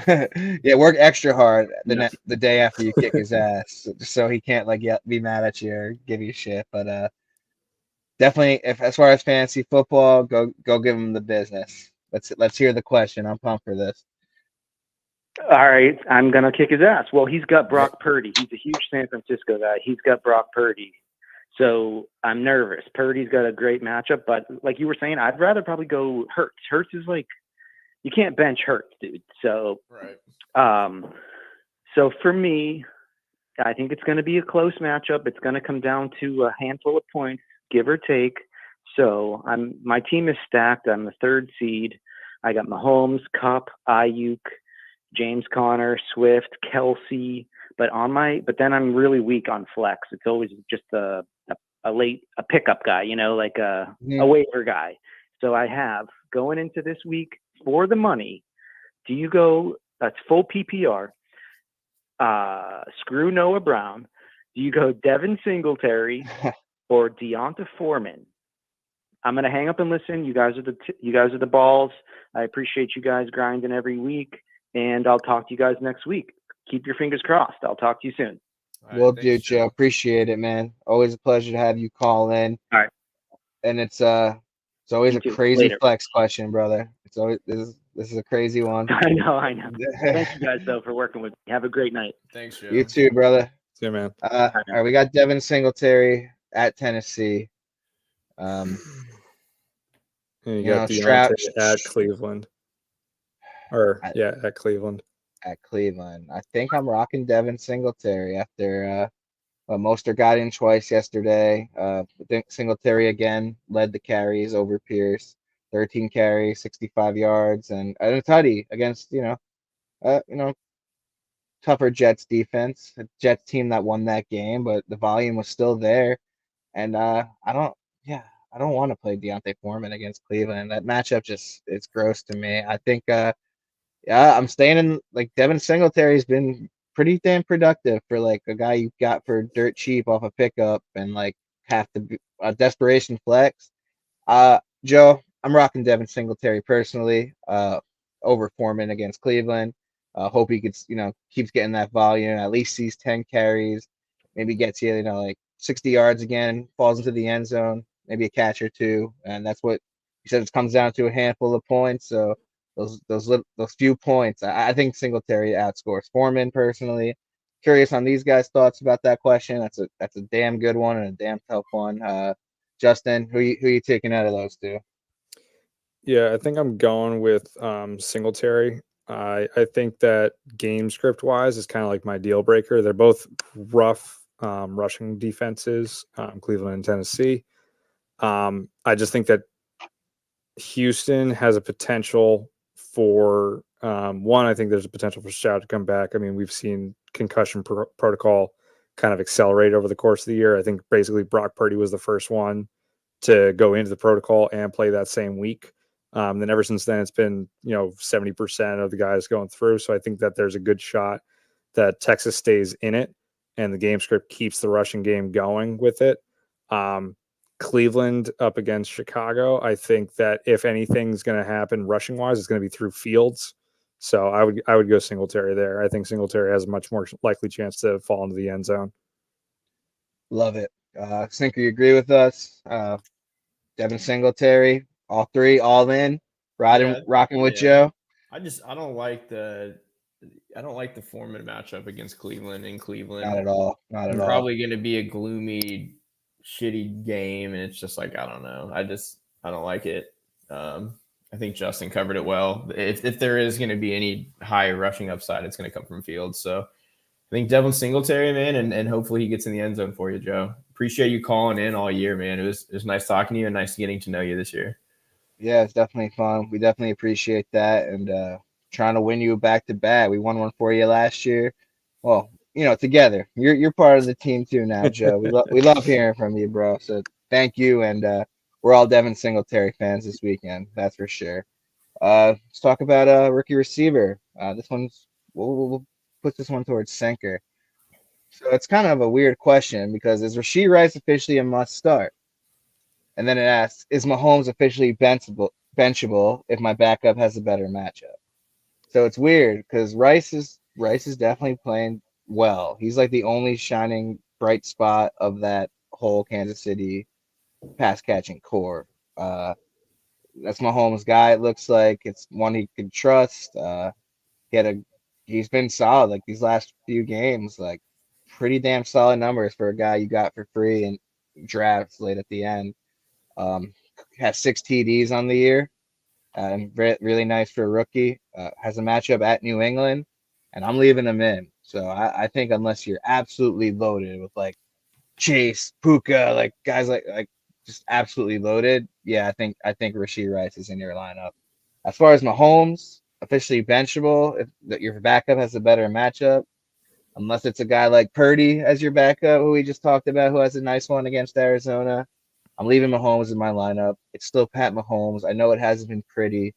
Speaker 2: Yeah, work extra hard
Speaker 5: Yes.
Speaker 2: the day after you kick his ass, so he can't like be mad at you or give you shit. But definitely, if as far as fantasy football, go give him the business. Let's hear the question. I'm pumped for this.
Speaker 5: All right, I'm gonna kick his ass. Well, he's got Brock Purdy. He's a huge San Francisco guy. He's got Brock Purdy. So I'm nervous. Purdy's got a great matchup, but like you were saying, I'd rather probably go Hurts. Hurts is like you can't bench Hurts, dude. So so for me, I think it's going to be a close matchup. It's going to come down to a handful of points, give or take. So my team is stacked. I'm the third seed. I got Mahomes, Kupp, Ayuk, James Conner, Swift, Kelsey. But then I'm really weak on flex. It's always just a pickup guy, like a waiver guy. So I have going into this week for the money. Do you go? That's full PPR. Screw Noah Brown. Do you go Devin Singletary or Deonta Foreman? I'm gonna hang up and listen. You guys are the balls. I appreciate you guys grinding every week, and I'll talk to you guys next week. Keep your fingers crossed. I'll talk to you soon.
Speaker 2: Will do, Joe. Appreciate it, man. Always a pleasure to have you call in.
Speaker 5: All right.
Speaker 2: And it's always
Speaker 5: You
Speaker 2: a
Speaker 5: too.
Speaker 2: crazy
Speaker 5: Later.
Speaker 2: flex question, brother. It's always this is a crazy one.
Speaker 5: I know. Thank you guys though for working with me. Have a great night.
Speaker 3: Thanks, Joe.
Speaker 2: You too, brother.
Speaker 4: See you, man.
Speaker 2: All right, we got Devin Singletary at Tennessee.
Speaker 4: And you got
Speaker 2: Stroud
Speaker 4: Deontay at Cleveland. At Cleveland.
Speaker 2: At Cleveland. I think I'm rocking Devin Singletary after Mostert got in twice yesterday. I think Singletary again led the carries over Pierce. 13 carries, 65 yards, and a tutty against tougher Jets defense. A Jets team that won that game, but the volume was still there. And I don't want to play Deontay Foreman against Cleveland. That matchup it's gross to me. I think I'm staying in like Devin Singletary's been pretty damn productive for like a guy you got for dirt cheap off a pickup and like have to be a desperation flex. Joe, I'm rocking Devin Singletary personally over Foreman against Cleveland. Hope he gets keeps getting that volume, at least sees 10 carries, maybe gets you like 60 yards again, falls into the end zone, maybe a catch or two, and that's what he said. It comes down to a handful of points. So those few points, I think Singletary outscores Foreman personally. Curious on these guys' thoughts about that question. That's a damn good one and a damn tough one. Justin, who you taking out of those two?
Speaker 4: Yeah, I think I'm going with Singletary. I think that game script wise is kind of like my deal breaker. They're both rough rushing defenses, Cleveland and Tennessee. I just think that Houston has a potential for one. I think there's a potential for Stroud to come back. I mean, we've seen concussion protocol kind of accelerate over the course of the year. I think basically Brock Purdy was the first one to go into the protocol and play that same week. Then ever since then, it's been 70% of the guys going through. So I think that there's a good shot that Texas stays in it and the game script keeps the rushing game going with it. Cleveland up against Chicago. I think that if anything's going to happen rushing wise, it's going to be through Fields. So I would go Singletary there. I think Singletary has a much more likely chance to fall into the end zone.
Speaker 2: Love it. Sinker, you agree with us? Devin Singletary, all three, all in, rocking with Joe.
Speaker 3: I don't like the Foreman matchup against Cleveland in Cleveland.
Speaker 2: Not at all.
Speaker 3: Probably going to be a gloomy, shitty game, and it's just like I don't know. I don't like it. I think Justin covered it well. If there is going to be any high rushing upside, it's going to come from Fields. So I think Devin Singletary, man, and hopefully he gets in the end zone for you, Joe. Appreciate you calling in all year, man. It was nice talking to you and nice getting to know you this year.
Speaker 2: Yeah, it's definitely fun. We definitely appreciate that, and trying to win you back to back. We won one for you last year. Well, together. You're part of the team too now, Joe. We love hearing from you, bro. So thank you, and we're all Devin Singletary fans this weekend. That's for sure. Let's talk about rookie receiver. This one's we'll put this one towards Sinker. So it's kind of a weird question because is Rashee Rice officially a must start? And then it asks, is Mahomes officially benchable if my backup has a better matchup? So it's weird because Rice is definitely playing well. He's like the only shining bright spot of that whole Kansas City pass catching core. That's Mahomes' guy. It looks like it's one he can trust. He had a he's been solid like these last few games, like pretty damn solid numbers for a guy you got for free and drafts late at the end. Has 6 TDs on the year. Really nice for a rookie. Has a matchup at New England, and I'm leaving him in. So I think unless you're absolutely loaded with like Chase, Puka, like guys like just absolutely loaded, yeah, I think Rashee Rice is in your lineup. As far as Mahomes, officially benchable if your backup has a better matchup, unless it's a guy like Purdy as your backup, who we just talked about, who has a nice one against Arizona. I'm leaving Mahomes in my lineup. It's still Pat Mahomes. I know it hasn't been pretty,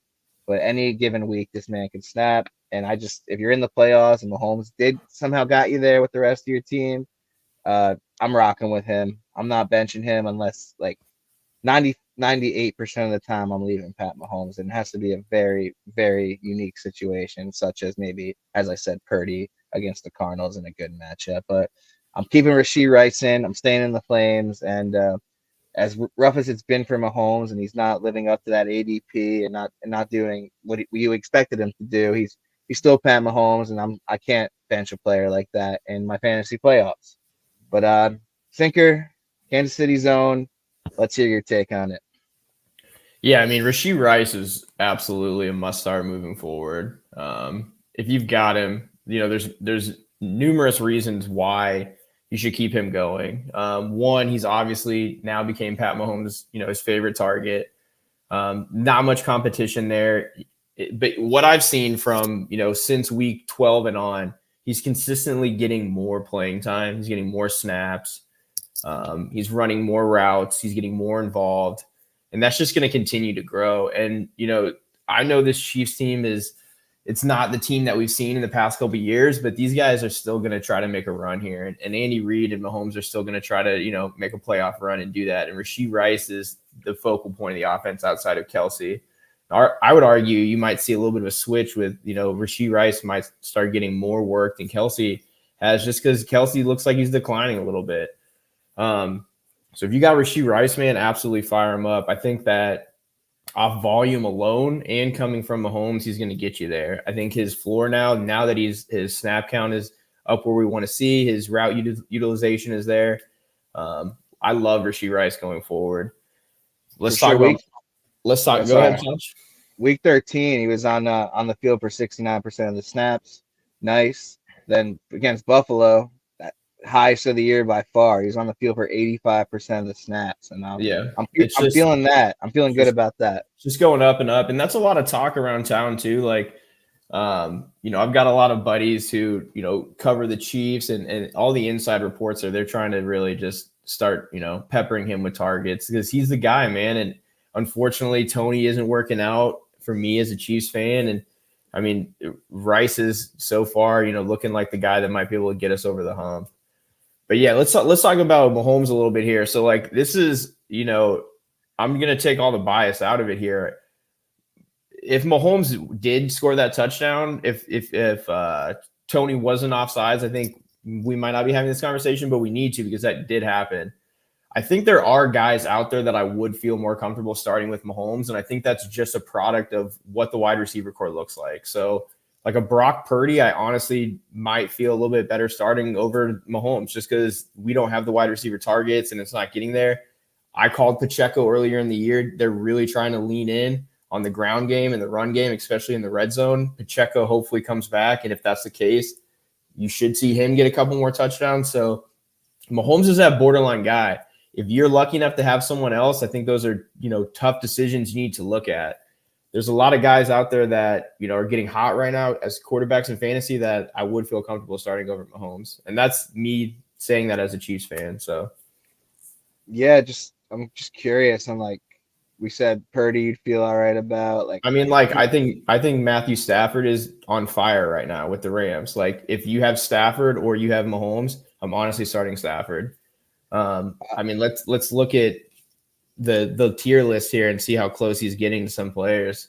Speaker 2: but any given week, this man can snap. And if you're in the playoffs and Mahomes did somehow got you there with the rest of your team, I'm rocking with him. I'm not benching him unless like 98% of the time I'm leaving Pat Mahomes. And it has to be a very, very unique situation, such as maybe, as I said, Purdy against the Cardinals in a good matchup. But I'm keeping Rashee Rice in. I'm staying in the Flames. And as rough as it's been for Mahomes, and he's not living up to that ADP and not doing what you expected him to do, he's still Pat Mahomes, and I can't bench a player like that in my fantasy playoffs. But Sinker, Kansas City zone. Let's hear your take on it.
Speaker 3: Yeah, I mean, Rashee Rice is absolutely a must-start moving forward. If you've got him, there's numerous reasons why you should keep him going. One, he's obviously now became Pat Mahomes, his favorite target. Not much competition there. But what I've seen from, since week 12 and on, he's consistently getting more playing time. He's getting more snaps. He's running more routes. He's getting more involved. And that's just going to continue to grow. And, I know this Chiefs team it's not the team that we've seen in the past couple of years, but these guys are still going to try to make a run here. And Andy Reid and Mahomes are still going to try to, make a playoff run and do that. And Rashee Rice is the focal point of the offense outside of Kelsey. I would argue you might see a little bit of a switch with, Rashee Rice might start getting more work than Kelsey has, just because Kelsey looks like he's declining a little bit. So if you got Rashee Rice, man, absolutely fire him up. I think that off volume alone and coming from Mahomes, he's going to get you there. I think his floor now that his snap count is up where we want to see, his route utilization is there. I love Rashee Rice going forward. Let's talk. Go ahead, Touch.
Speaker 2: Week 13, he was on the field for 69% of the snaps. Nice. Then against Buffalo, highest of the year by far. He's on the field for 85% of the snaps, and I'm feeling that. I'm feeling good about that.
Speaker 3: Just going up and up, and that's a lot of talk around town too. Like, I've got a lot of buddies who cover the Chiefs, and all the inside reports they're trying to really just start peppering him with targets because he's the guy, man. And unfortunately, Tony isn't working out for me as a Chiefs fan, and I mean, Rice is so far looking like the guy that might be able to get us over the hump. But yeah, let's talk about Mahomes a little bit here. So like this is, I'm going to take all the bias out of it here. If Mahomes did score that touchdown, if Tony wasn't offsides, I think we might not be having this conversation, but we need to because that did happen. I think there are guys out there that I would feel more comfortable starting with Mahomes, and I think that's just a product of what the wide receiver core looks like. So like a Brock Purdy, I honestly might feel a little bit better starting over Mahomes just because we don't have the wide receiver targets and it's not getting there. I called Pacheco earlier in the year. They're really trying to lean in on the ground game and the run game, especially in the red zone. Pacheco hopefully comes back, and if that's the case, you should see him get a couple more touchdowns. So Mahomes is that borderline guy. If you're lucky enough to have someone else, I think those are, tough decisions you need to look at. There's a lot of guys out there that, are getting hot right now as quarterbacks in fantasy that I would feel comfortable starting over Mahomes. And that's me saying that as a Chiefs fan. So,
Speaker 2: yeah, I'm just curious. I'm like, we said Purdy you'd feel all right about. Like,
Speaker 3: I mean, like, I think Matthew Stafford is on fire right now with the Rams. Like, if you have Stafford or you have Mahomes, I'm honestly starting Stafford. I mean, let's look at the tier list here and see how close he's getting to some players.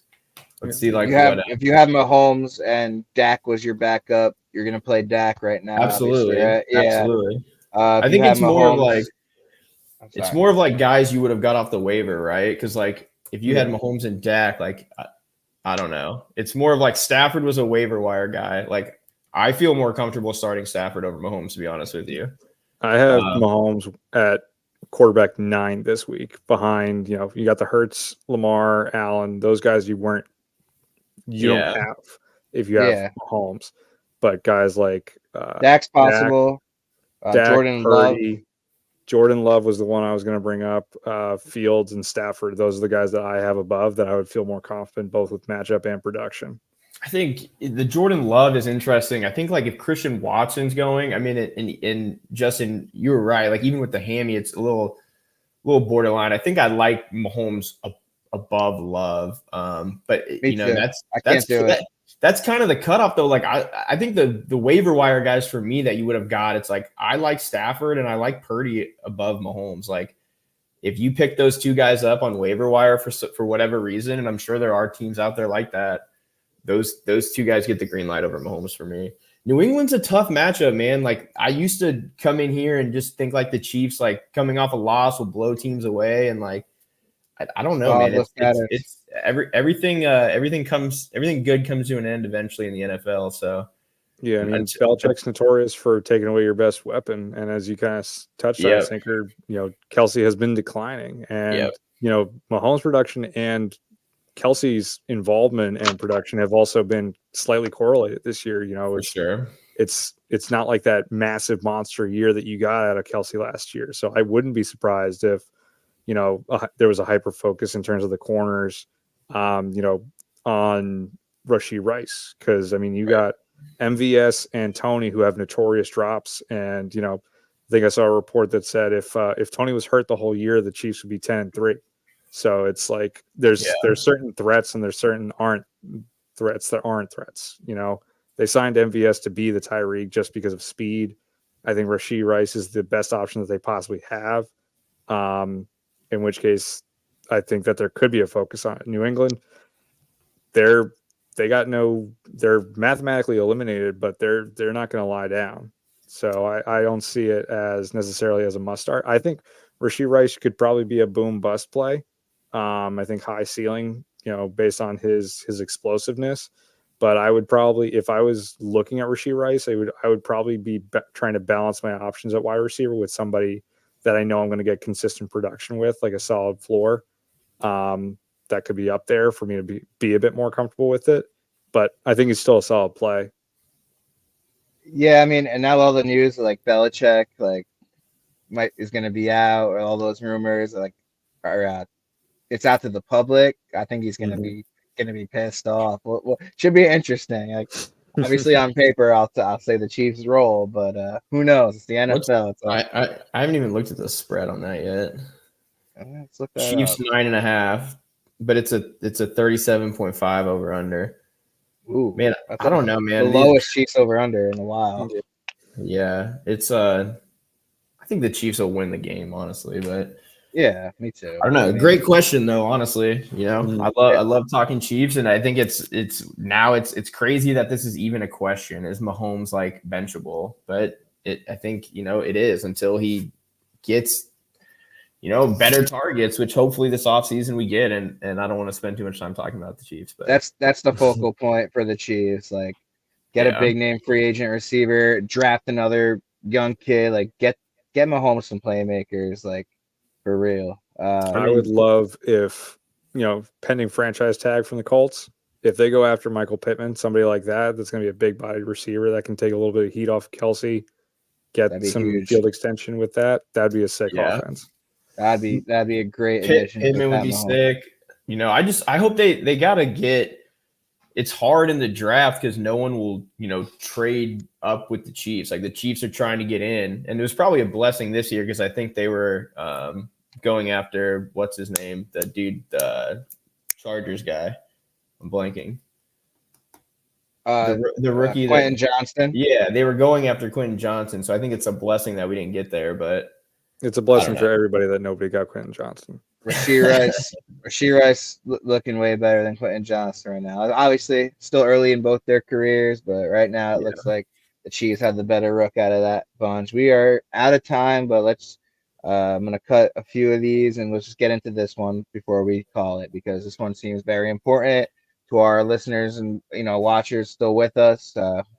Speaker 3: Let's see, like
Speaker 2: if you have Mahomes and Dak was your backup, you're gonna play Dak right now.
Speaker 3: Absolutely,
Speaker 2: right? Yeah.
Speaker 3: absolutely.
Speaker 2: If
Speaker 3: I think
Speaker 2: you have
Speaker 3: it's more of
Speaker 2: Mahomes,
Speaker 3: like
Speaker 2: I'm
Speaker 3: it's
Speaker 2: sorry.
Speaker 3: more of like guys you would have got off the waiver, right? Because like if you had
Speaker 2: Yeah.
Speaker 3: Mahomes and Dak, like I don't know, it's more of like Stafford was a waiver wire guy. Like I feel more comfortable starting Stafford over Mahomes, to be honest with you.
Speaker 4: I have Mahomes at quarterback 9 this week behind, you got the Hurts, Lamar, Allen, those guys you don't have if you have Mahomes. But guys like
Speaker 2: Dak's possible.
Speaker 4: Dak,
Speaker 2: Jordan
Speaker 4: Purdy,
Speaker 2: Love.
Speaker 4: Jordan Love was the one I was going to bring up. Fields and Stafford, those are the guys that I have above that I would feel more confident both with matchup and production.
Speaker 3: I think the Jordan Love is interesting. I think like if Christian Watson's going, I mean, in Justin, you were right. Like even with the hammy, it's a little borderline. I think I like Mahomes above Love, but
Speaker 2: Me too.
Speaker 3: that's kind of the cutoff though. Like I think the waiver wire guys for me that you would have got, it's like I like Stafford and I like Purdy above Mahomes. Like if you pick those two guys up on waiver wire for whatever reason, and I'm sure there are teams out there like that. Those two guys get the green light over Mahomes for me. New England's a tough matchup, man. Like I used to come in here and just think like the Chiefs, like coming off a loss, will blow teams away, and like I don't know, man. It's everything good comes to an end eventually in the NFL. So
Speaker 4: yeah, I mean Belichick's notorious for taking away your best weapon, and as you kind of touched on, Sinker, Kelsey has been declining, and Mahomes' production and Kelsey's involvement and production have also been slightly correlated this year. It's not like that massive monster year that you got out of Kelsey last year. So I wouldn't be surprised if, there was a hyper focus in terms of the corners, on Rashee Rice. Cause I mean, you got MVS and Tony who have notorious drops. And, I think I saw a report that said if Tony was hurt the whole year, the Chiefs would be 10-3. So it's like there's certain threats and there's certain aren't threats that aren't threats. They signed MVS to be the Tyreek just because of speed. I think Rashee Rice is the best option that they possibly have. In which case, I think that there could be a focus on it. New England, they're mathematically eliminated, but they're not going to lie down. So I don't see it as necessarily as a must start. I think Rashee Rice could probably be a boom bust play. I think high ceiling, based on his explosiveness. But I would probably, if I was looking at Rashee Rice, I would probably be trying to balance my options at wide receiver with somebody that I know I'm going to get consistent production with, like a solid floor. That could be up there for me to be a bit more comfortable with it. But I think it's still a solid play.
Speaker 2: Yeah, I mean, and now all the news like Belichick is going to be out, or all those rumors are it's out to the public. I think he's going to be pissed off. Well, should be interesting. Like obviously on paper, I'll say the Chiefs roll, but who knows? It's the NFL.
Speaker 3: I haven't even looked at the spread on that yet.
Speaker 2: Let's look that
Speaker 3: Chiefs
Speaker 2: up.
Speaker 3: 9.5, but it's a 37.5 over under.
Speaker 2: Ooh,
Speaker 3: man, I don't know, man.
Speaker 2: The lowest Chiefs over under in a while.
Speaker 3: Yeah, it's I think the Chiefs will win the game, honestly, but
Speaker 2: yeah, me too.
Speaker 3: I don't know. Great question though, honestly. I love talking Chiefs, and I think it's crazy that this is even a question. Is Mahomes like benchable? But I think it is until he gets better targets, which hopefully this offseason we get, and I don't want to spend too much time talking about the Chiefs, but
Speaker 2: that's the focal point for the Chiefs. Like get a big name free agent receiver, draft another young kid, like get Mahomes some playmakers, like for real.
Speaker 4: I would love if, pending franchise tag from the Colts, if they go after Michael Pittman, somebody like that's going to be a big body receiver that can take a little bit of heat off Kelsey, get some huge field extension with that. That'd be a sick offense.
Speaker 2: That'd be a great addition.
Speaker 3: Pittman would be sick. I hope they got to get. It's hard in the draft because no one will, trade up with the Chiefs. Like the Chiefs are trying to get in, and it was probably a blessing this year because I think they were going after what's his name, the dude, the Chargers guy. I'm blanking. The rookie,
Speaker 2: Quentin Johnston.
Speaker 3: Yeah, they were going after Quentin Johnson, so I think it's a blessing that we didn't get there. But
Speaker 4: it's a blessing for everybody that nobody got Quentin Johnson.
Speaker 2: Rasheed Rice looking way better than Quentin Johnson right now. Obviously, still early in both their careers, but right now it looks like the Chiefs have the better rook out of that bunch. We are out of time, but I'm gonna cut a few of these and let's just get into this one before we call it because this one seems very important to our listeners and watchers still with us,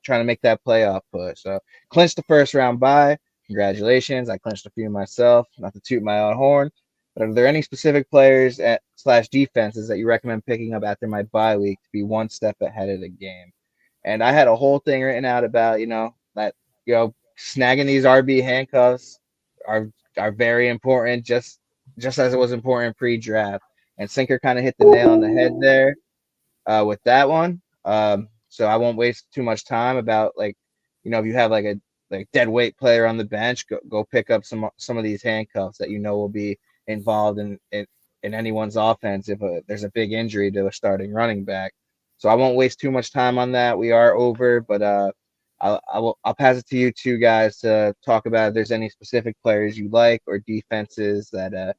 Speaker 2: trying to make that playoff push. So clinched the first round bye. Congratulations! I clinched a few myself. Not to toot my own horn, but are there any specific players / defenses that you recommend picking up after my bye week to be one step ahead of the game? And I had a whole thing written out about that snagging these RB handcuffs are very important, just as it was important pre-draft. And Sinker kind of hit the nail on the head there with that one. So I won't waste too much time about if you have like a dead weight player on the bench, go pick up some of these handcuffs that will be involved in anyone's offense if there's a big injury to a starting running back. So I won't waste too much time on that. We are over, but I'll pass it to you two guys to talk about if there's any specific players you like or defenses that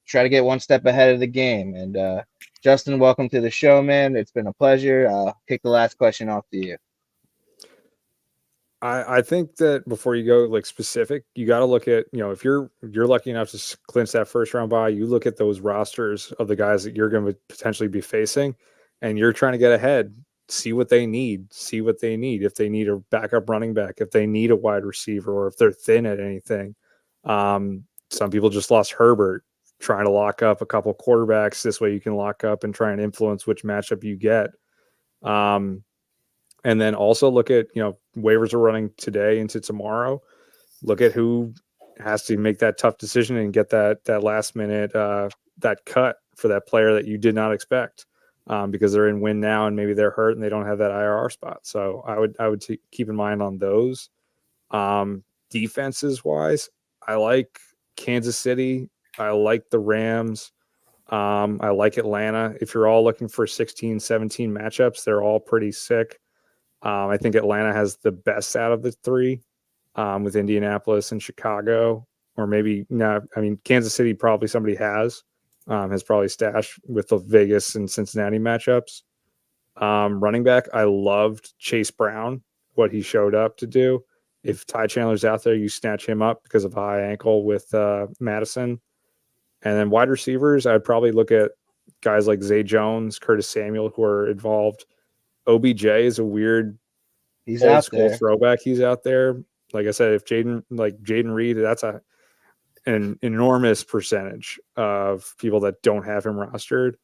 Speaker 2: try to get one step ahead of the game. And Justin, welcome to the show, man. It's been a pleasure. I'll kick the last question off to you.
Speaker 4: I think that before you go specific, you got to look at, if you're lucky enough to clinch that first round bye, you look at those rosters of the guys that you're going to potentially be facing and you're trying to get ahead, see what they need. If they need a backup running back, if they need a wide receiver, or if they're thin at anything. Some people just lost Herbert, trying to lock up a couple quarterbacks. This way you can lock up and try and influence which matchup you get. And then also look at, waivers are running today into tomorrow. Look at who has to make that tough decision and get that last minute, that cut for that player that you did not expect, because they're in win now and maybe they're hurt and they don't have that IRR spot. So I would keep in mind on those. Defenses wise, I like Kansas City. I like the Rams. I like Atlanta. If you're all looking for 16, 17 matchups, they're all pretty sick. I think Atlanta has the best out of the three, with Indianapolis and Chicago, or maybe not. I mean, Kansas City probably somebody has probably stashed with the Vegas and Cincinnati matchups. Running back, I loved Chase Brown, what he showed up to do. If Ty Chandler's out there, you snatch him up because of a high ankle with Madison. And then wide receivers, I'd probably look at guys like Zay Jones, Curtis Samuel, who are involved. OBJ is a weird old school throwback. He's out there. Like I said, if Jaden Reed, that's an enormous percentage of people that don't have him rostered.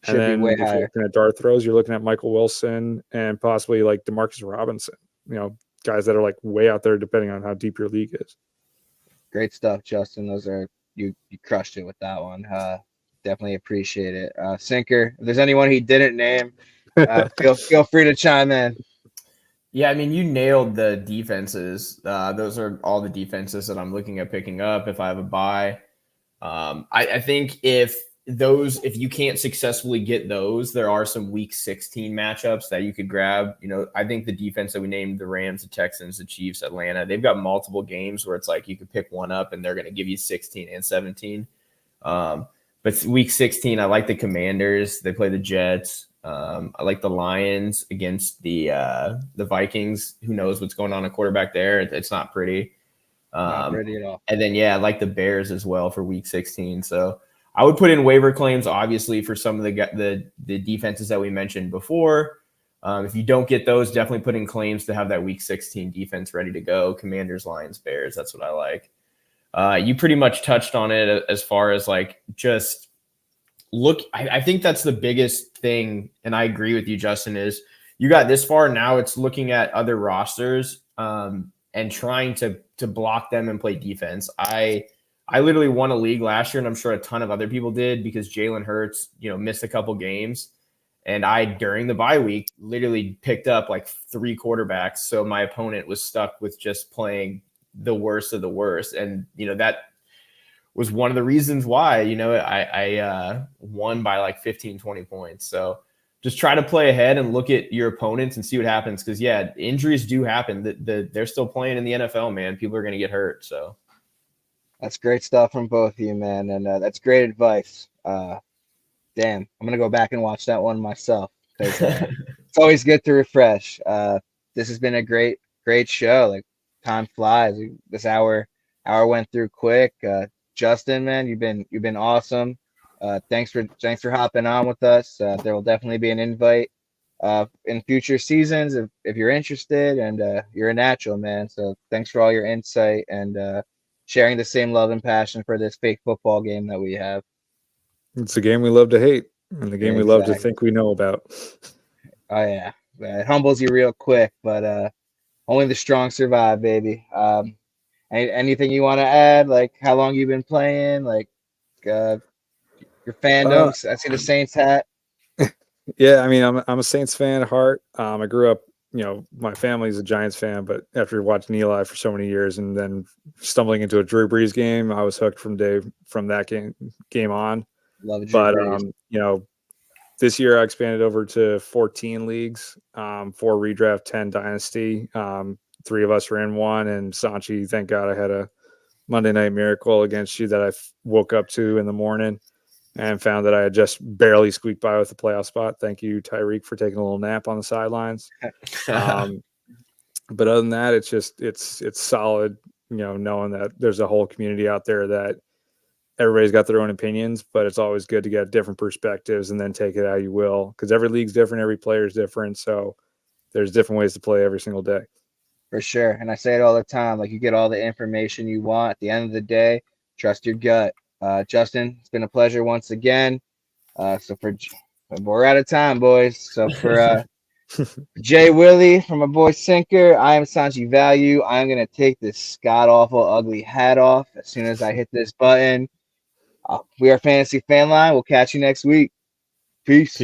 Speaker 2: Should
Speaker 4: and then
Speaker 2: be way
Speaker 4: if
Speaker 2: higher.
Speaker 4: you're looking at dart throws, you're looking at Michael Wilson and possibly like Demarcus Robinson, guys that are way out there depending on how deep your league is. Great
Speaker 2: stuff, Justin. Those are you crushed it with that one. Definitely appreciate it. Sinker, if there's anyone he didn't name, feel free to chime in.
Speaker 3: Yeah, I mean, you nailed the defenses. Those are all the defenses that I'm looking at picking up if I have a bye. I think if you can't successfully get those, there are some week 16 matchups that you could grab. I think the defense that we named, the Rams, the Texans, the Chiefs, Atlanta, they've got multiple games where it's like you could pick one up and they're going to give you 16 and 17. But week 16, I like the Commanders. They play the Jets. I like the Lions against the Vikings. Who knows what's going on at quarterback there? It's not pretty.
Speaker 2: Not pretty at all.
Speaker 3: And then, I like the Bears as well for week 16. So I would put in waiver claims, obviously, for some of the defenses that we mentioned before. If you don't get those, definitely put in claims to have that week 16 defense ready to go. Commanders, Lions, Bears. That's what I like. You pretty much touched on it as far as just look. I think that's the biggest thing. And I agree with you, Justin, is you got this far. Now it's looking at other rosters and trying to block them and play defense. I literally won a league last year, and I'm sure a ton of other people did because Jalen Hurts, missed a couple games. And I, during the bye week, literally picked up 3 quarterbacks. So my opponent was stuck with just playing the worst of the worst. And, that was one of the reasons why, I won by 15, 20 points. So just try to play ahead and look at your opponents and see what happens. Because, injuries do happen. They're still playing in the NFL, man. People are going to get hurt. So
Speaker 2: That's great stuff from both of you, man, and that's great advice. Damn, I'm gonna go back and watch that one myself because it's always good to refresh. This has been a great show. Like time flies. This hour went through quick. Justin, man, you've been awesome. Thanks for hopping on with us. There will definitely be an invite in future seasons if you're interested, and you're a natural, man. So thanks for all your insight and sharing the same love and passion for this fake football game that we have.
Speaker 4: It's a game we love to hate and the game we love to think we know about.
Speaker 2: Oh yeah, it humbles you real quick, but only the strong survive, baby. Anything you want to add? Like how long you've been playing? Like your fandoms? I see the Saints hat.
Speaker 4: Yeah, I mean, I'm a Saints fan at heart. I grew up, my family's a Giants fan, but after watching Eli for so many years and then stumbling into a Drew Brees game, I was hooked from that game on.
Speaker 2: Love Drew
Speaker 4: But
Speaker 2: Brees.
Speaker 4: this year I expanded over to 14 leagues, 4 redraft, 10 dynasty. 3 of us are in one, and Sanchi, thank God I had a Monday night miracle against you that I woke up to in the morning and found that I had just barely squeaked by with the playoff spot. Thank you, Tyreek, for taking a little nap on the sidelines. But other than that, it's solid, knowing that there's a whole community out there that everybody's got their own opinions, but it's always good to get different perspectives and then take it how you will, because every league's different, every player's different. So there's different ways to play every single day.
Speaker 2: For sure. And I say it all the time, like you get all the information you want. At the end of the day, trust your gut. Justin, it's been a pleasure once again. We're out of time, boys. So for Jay Willie, from my boy Sinker, I am Sanji Value. I'm going to take this god-awful, ugly hat off as soon as I hit this button. We are Fantasy Fanline. We'll catch you next week. Peace.